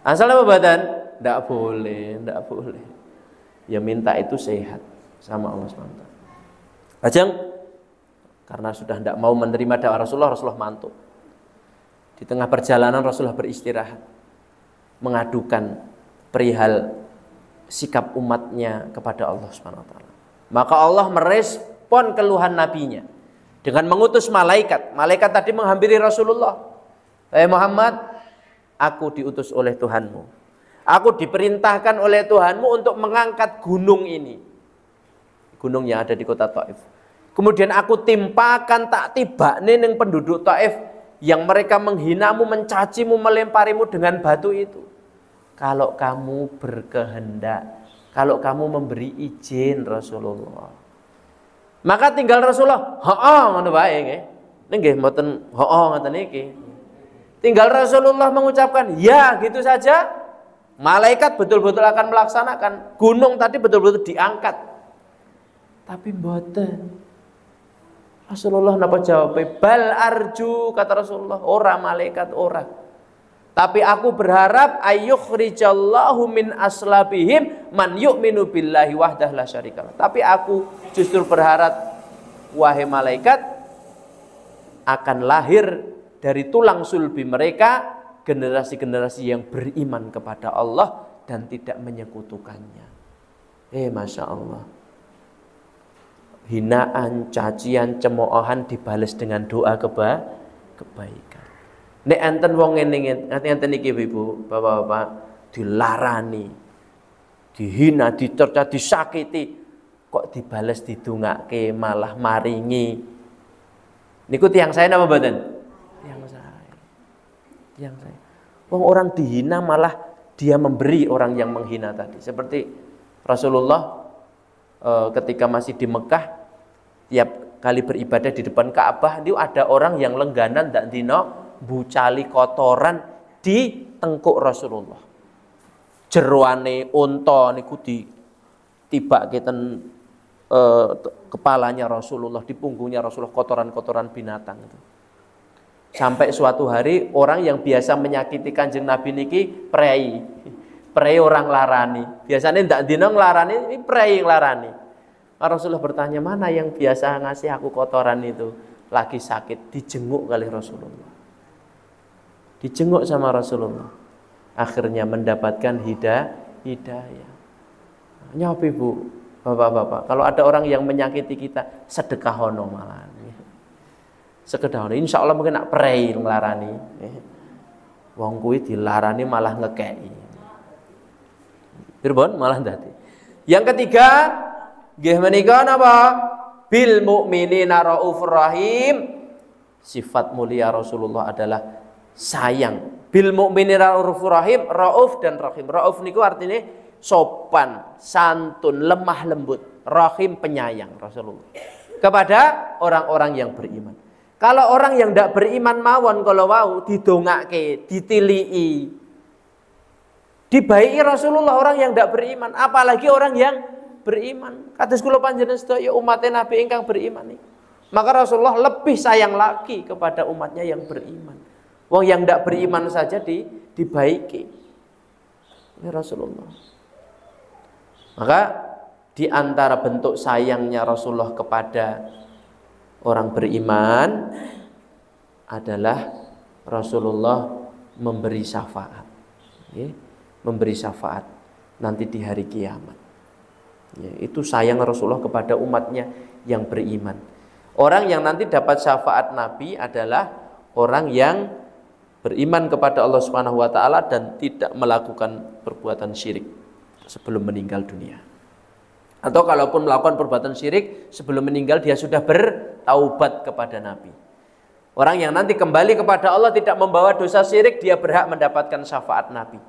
Asal apa mboten? Ndak boleh, ndak boleh. Ya minta itu sehat sama Allah SWT. Ajeng karena sudah tidak mau menerima dakwah Rasulullah mantuk. Di tengah perjalanan Rasulullah beristirahat, mengadukan perihal sikap umatnya kepada Allah SWT. Maka Allah merespon keluhan nabinya dengan mengutus malaikat. Malaikat tadi menghampiri Rasulullah. Hai Muhammad, aku diutus oleh Tuhanmu. Aku diperintahkan oleh Tuhanmu untuk mengangkat gunung ini. Gunung yang ada di kota Thaif. Kemudian aku timpakan tak tibakne ning penduduk Thaif yang mereka menghinamu, mencacimu, melemparimu dengan batu itu. Kalau kamu berkehendak, kalau kamu memberi izin Rasulullah, maka tinggal Rasulullah, ngono wae nggih. Nggih mboten ngoten iki. Tinggal Rasulullah mengucapkan ya gitu saja. Malaikat betul-betul akan melaksanakan. Gunung tadi betul-betul diangkat. Tapi mboten. Rasulullah napa jawab? Bal arju, kata Rasulullah, ora malaikat ora. Tapi aku berharap ayyukhrijallahu min aslabihim man yu'minu billahi wahdah la syarikalah. Tapi aku justru berharap wahai malaikat akan lahir dari tulang sulbi mereka generasi-generasi yang beriman kepada Allah dan tidak menyekutukannya. Masya Allah. Hinaan, cacian, cemoohan dibalas dengan doa kebaikan. Nek enten wong ngene enten iki Ibu, Bapak-bapak dilarani, dihina, dicerca, disakiti, kok dibalas didongake malah maringi. Niku tiyang saya napa mboten? Yang saya. Orang dihina malah dia memberi orang yang menghina tadi. Seperti Rasulullah ketika masih di Mekah, tiap kali beribadah di depan Ka'bah itu ada orang yang lengganan ndak dino bucali kotoran di tengkuk Rasulullah. Jeruane unta niku ditibake ten kepalanya Rasulullah, di punggungnya Rasulullah kotoran-kotoran binatang itu. Sampai suatu hari orang yang biasa menyakiti Kanjeng Nabi niki prei orang larani. Biasanya ndak dino nglarani, ini prei nglarani. Rasulullah bertanya, mana yang biasa ngasih aku kotoran itu? Lagi sakit, dijenguk kali Rasulullah. Dijenguk sama Rasulullah. Akhirnya mendapatkan hidayah. Nyopi Bu, bapak-bapak, kalau ada orang yang menyakiti kita, sedekah hono malah. Sekedar hono, insya Allah mungkin nak prei nglarani. Wong kuwi dilarani malah ngekei. Pirbon malah dadi. Yang ketiga, nggih menika napa? Bil mukminina raufur rahim. Sifat mulia Rasulullah adalah sayang. Bil mukminina raufur rahim, rauf dan rahim. Rauf niku artinya sopan, santun, lemah lembut. Rahim penyayang Rasulullah kepada orang-orang yang beriman. Kalau orang yang tidak beriman mawon kalau wau didongake, ditilii, dibaiki Rasulullah orang yang tidak beriman, apalagi orang yang beriman. Kados kula panjenengan sedaya umat Nabi ingkang beriman. Maka Rasulullah lebih sayang lagi kepada umatnya yang beriman. Wong yang tidak beriman saja dibaiki oleh Rasulullah. Maka di antara bentuk sayangnya Rasulullah kepada orang beriman adalah Rasulullah memberi syafaat. Memberi syafaat nanti di hari kiamat. Itu sayang Rasulullah kepada umatnya yang beriman. Orang yang nanti dapat syafaat Nabi adalah orang yang beriman kepada Allah Subhanahu wa taala dan tidak melakukan perbuatan syirik sebelum meninggal dunia. Atau kalaupun melakukan perbuatan syirik sebelum meninggal dia sudah bertaubat kepada Nabi. Orang yang nanti kembali kepada Allah tidak membawa dosa syirik, dia berhak mendapatkan syafaat Nabi.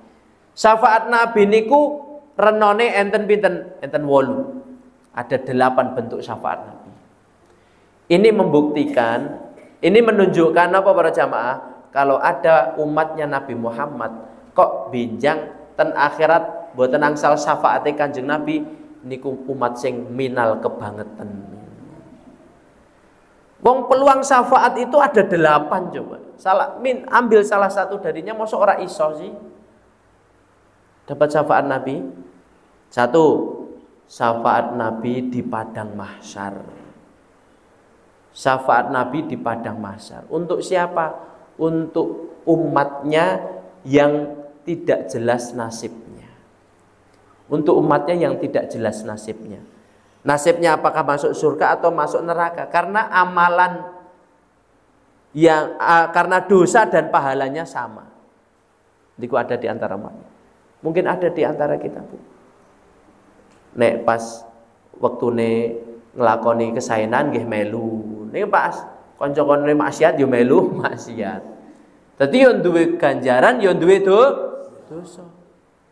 Syafaat Nabi niku renone enten pinten? Enten 8. Ada 8 bentuk syafaat Nabi. Ini membuktikan, ini menunjukkan apa para jamaah? Kalau ada umatnya Nabi Muhammad kok binjang ten akhirat mboten angsal syafaate Kanjeng Nabi, niku umat sing minal kebangetan. Wong peluang syafaat itu ada 8 coba. Ambil salah satu darinya, mosok ora iso sih dapat syafaat Nabi. 1, syafaat Nabi di padang mahsyar. Syafaat Nabi di padang mahsyar. Untuk siapa? Untuk umatnya yang tidak jelas nasibnya. Untuk umatnya yang tidak jelas nasibnya. Nasibnya apakah masuk surga atau masuk neraka? Karena amalan yang karena dosa dan pahalanya sama. Itu ada di antara umatnya. Mungkin ada di antara kita, Bu. Nek pas wektune nglakoni kesaenan nggih melu. Nek pas kanca-kancane maksiat yo melu maksiat. Dadi yo duwe ganjaran yo duwe dosa.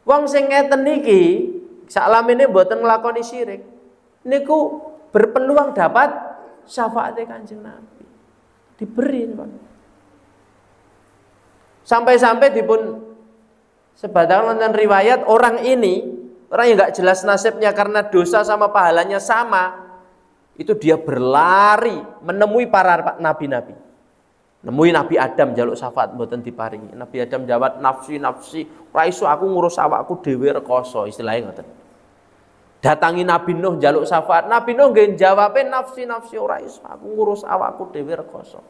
Wong sing ngeten niki saklamene mboten nglakoni syirik, niku berpeluang dapat syafaate Kanjeng Nabi. Diberi, Pak. Sampai-sampai dipun sebatang wonten riwayat orang ini, orang yang enggak jelas nasibnya karena dosa sama pahalanya sama, itu dia berlari menemui para nabi-nabi. Nemui Nabi Adam jaluk syafaat mboten diparingi. Nabi Adam jawab nafsi ora iso aku ngurus awakku dhewe rekoso, istilahnya ngoten. Datangi Nabi Nuh jaluk syafaat. Nabi Nuh nggih jawabe nafsi ora iso aku ngurus awakku dhewe rekoso.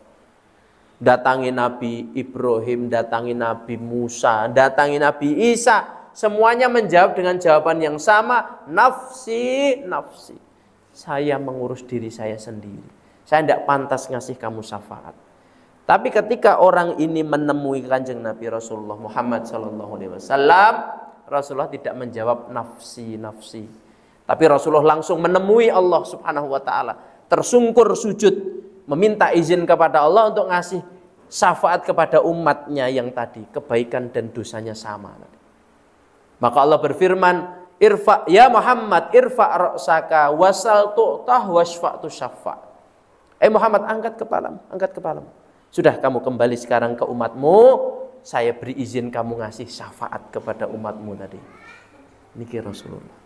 Datangi Nabi Ibrahim, datangi Nabi Musa, datangi Nabi Isa, semuanya menjawab dengan jawaban yang sama, nafsi. Saya mengurus diri saya sendiri. Saya tidak pantas ngasih kamu syafaat. Tapi ketika orang ini menemui Kanjeng Nabi Rasulullah Muhammad SAW, Rasulullah tidak menjawab nafsi. Tapi Rasulullah langsung menemui Allah Subhanahu wa taala, tersungkur sujud, meminta izin kepada Allah untuk ngasih syafaat kepada umatnya yang tadi, kebaikan dan dosanya sama. Maka Allah berfirman, irfa ya Muhammad, irfa ra'saka wasal tu'tah wasfa'tu syafa'. Muhammad, angkat kepalamu, angkat kepalamu. Sudah, kamu kembali sekarang ke umatmu, saya beri izin kamu ngasih syafaat kepada umatmu tadi. Niki Rasulullah.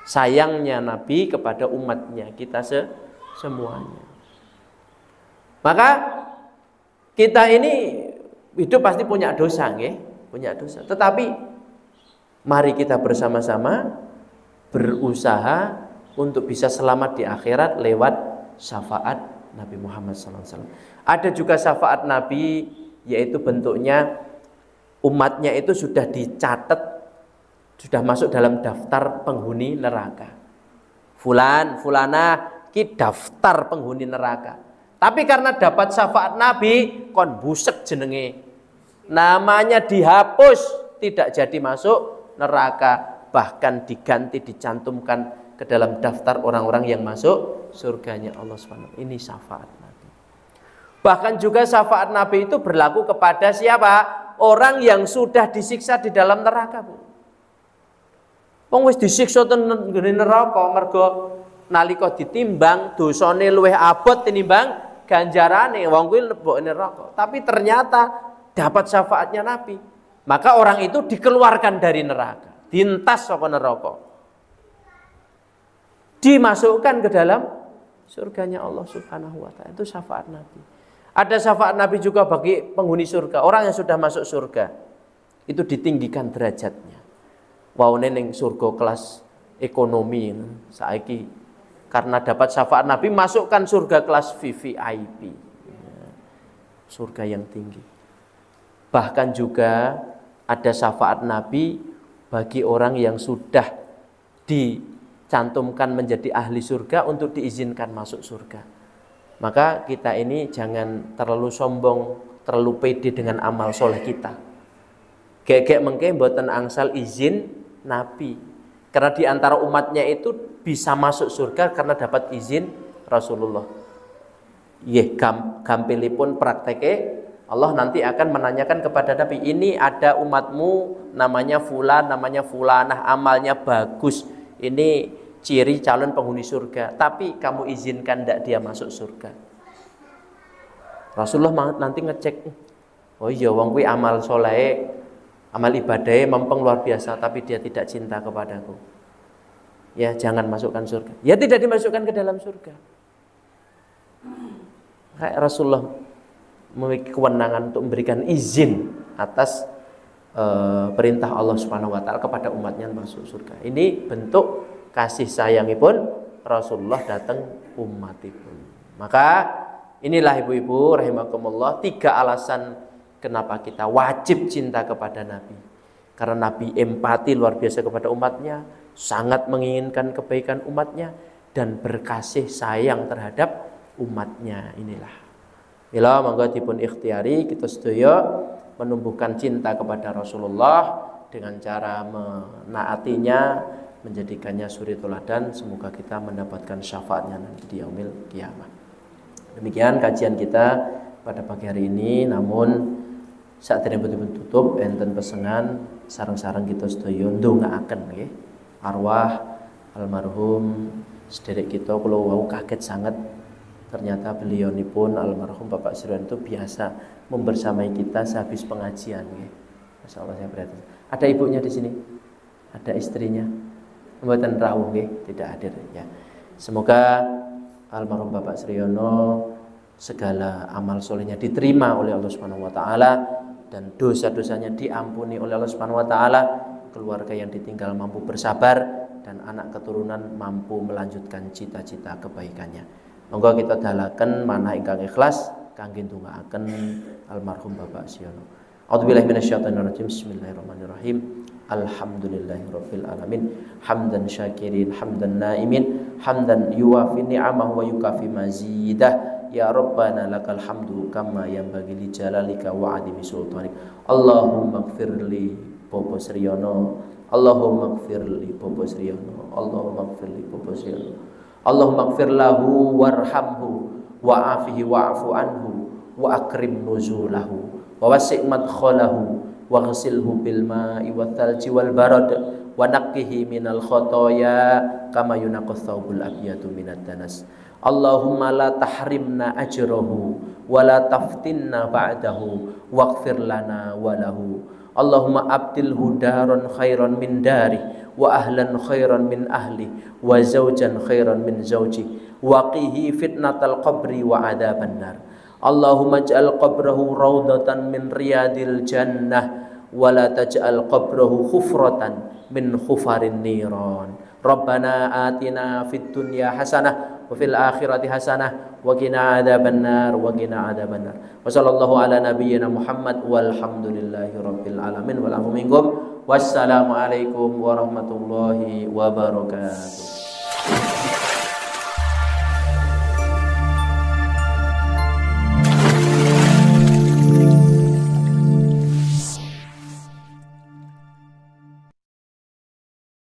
Sayangnya Nabi kepada umatnya, kita semuanya. Maka kita ini hidup pasti punya dosa, nggih, punya dosa. Tetapi mari kita bersama-sama berusaha untuk bisa selamat di akhirat lewat syafaat Nabi Muhammad SAW. Ada juga syafaat Nabi, yaitu bentuknya umatnya itu sudah dicatat, sudah masuk dalam daftar penghuni neraka. Fulan, fulana ki daftar penghuni neraka. Tapi karena dapat syafaat Nabi, kon busek jenenge. Namanya dihapus, tidak jadi masuk neraka, bahkan diganti, dicantumkan ke dalam daftar orang-orang yang masuk surganya Allah SWT. Ini syafaat Nabi. Bahkan juga syafaat Nabi itu berlaku kepada siapa? Orang yang sudah disiksa di dalam neraka, Bu. Wong wis disiksa teng neraka mergo nalika ditimbang dosane luwih abot tinimbang ganjarane, wong kuwi lebok neraka. Tapi ternyata dapat syafaatnya Nabi. Maka orang itu dikeluarkan dari neraka, dientas saka neraka, dimasukkan ke dalam surganya Allah Subhanahu wa taala. Itu syafaat Nabi. Ada syafaat Nabi juga bagi penghuni surga. Orang yang sudah masuk surga itu ditinggikan derajatnya. Waune ning surga kelas ekonomi saiki karena dapat syafaat Nabi masukkan surga kelas VVIP. Surga yang tinggi. Bahkan juga ada syafaat Nabi bagi orang yang sudah dicantumkan menjadi ahli surga untuk diizinkan masuk surga. Maka kita ini jangan terlalu sombong, terlalu pede dengan amal soleh kita. Gek-gek mengke mboten angsal izin Nabi. Karena di antara umatnya itu bisa masuk surga karena dapat izin Rasulullah. Gampilipun prakteke Allah nanti akan menanyakan kepada Nabi, ini ada umatmu namanya fulan, namanya fulanah, amalnya bagus. Ini ciri calon penghuni surga, tapi kamu izinkan tidak dia masuk surga. Rasulullah nanti ngecek, oh iya wong kuwi amal soleh, amal ibadahnya mempeng luar biasa, tapi dia tidak cinta kepadaku. Ya jangan masukkan surga. Ya tidak dimasukkan ke dalam surga. Kayak Rasulullah memiliki kewenangan untuk memberikan izin atas perintah Allah Subhanahu wa taala kepada umatnya masuk surga. Ini bentuk kasih sayangipun Rasulullah datang umatipun. Maka inilah ibu-ibu rahimakumullah 3 alasan kenapa kita wajib cinta kepada Nabi. Karena Nabi empati luar biasa kepada umatnya, sangat menginginkan kebaikan umatnya dan berkasih sayang terhadap umatnya. Inilah. Mila monggo dipun ikhtiari kita sedaya menumbuhkan cinta kepada Rasulullah dengan cara menaatinya, menjadikannya suri teladan. Semoga kita mendapatkan syafaatnya nanti di yaumil kiamah. Demikian kajian kita pada pagi hari ini. Namun saat ini betul tutup enten pesengan sareng-sareng kita sedaya ndongaaken nggih arwah almarhum sederek kita. Kula wau kaget sangat. Ternyata beliau ini pun almarhum Bapak Sirwan itu biasa membersamai kita sehabis pengajian. Masya Allah saya berhati. Ada ibunya di sini, ada istrinya, mboten rawuh tidak hadir ya. Semoga almarhum Bapak Siryono segala amal solehnya diterima oleh Allah Subhanahu Wa Taala dan dosa-dosanya diampuni oleh Allah Subhanahu Wa Taala. Keluarga yang ditinggal mampu bersabar dan anak keturunan mampu melanjutkan cita-cita kebaikannya. Monggo kita dalaken manah ingkang ikhlas kangge ndongaaken almarhum Bapak Siono. A'udzubillahi minasyaitonir rajim. Bismillahirrahmanirrahim. Alhamdulillahirabbil alamin. Hamdan syakirin, hamdan naimin, hamdan yuwafi ni'amahu wa yukafi mazidah. Ya Rabbana lakal hamdu kama yanbaghi li jalalika wa 'azimi sultanik. Allahumma ighfirli Bapak Siryono. Allahumma ighfirli Bapak Siryono. Allahumma ighfirli Bapak Siryono. Allahumma ighfir lahu warhamhu wa'afihi wa'fu anhu wa akrim nuzulahu wa wasi' madkhalahu waghsilhu bil ma'i wath thalji wal barad wa naqqihi minal khotoya kama yunaqqas thawbul abyadu minad danas. Allahumma la tahrimna ajrahu wa la taftinna ba'dahu waghfir lana wa lahu. Allahumma abdilhu daran khairan min dari wa ahlan khairan min ahli wa zawjan khairan min zawji wa qihi fitnatal qabri wa adzaban nar. Allahumma ij'al qabrahu raudatan min riyadil jannah wa la taj'al qabrahu khufratan min khufarin niran. Rabbana atina fid dunya hasanah wa fil akhirati hasanah wa qina adzabannar wa qina adzabannar. Wa sallallahu ala nabiyyina Muhammad walhamdulillahi rabbil alamin wal afu minkum. Wassalamu alaikum warahmatullahi wabarakatuh.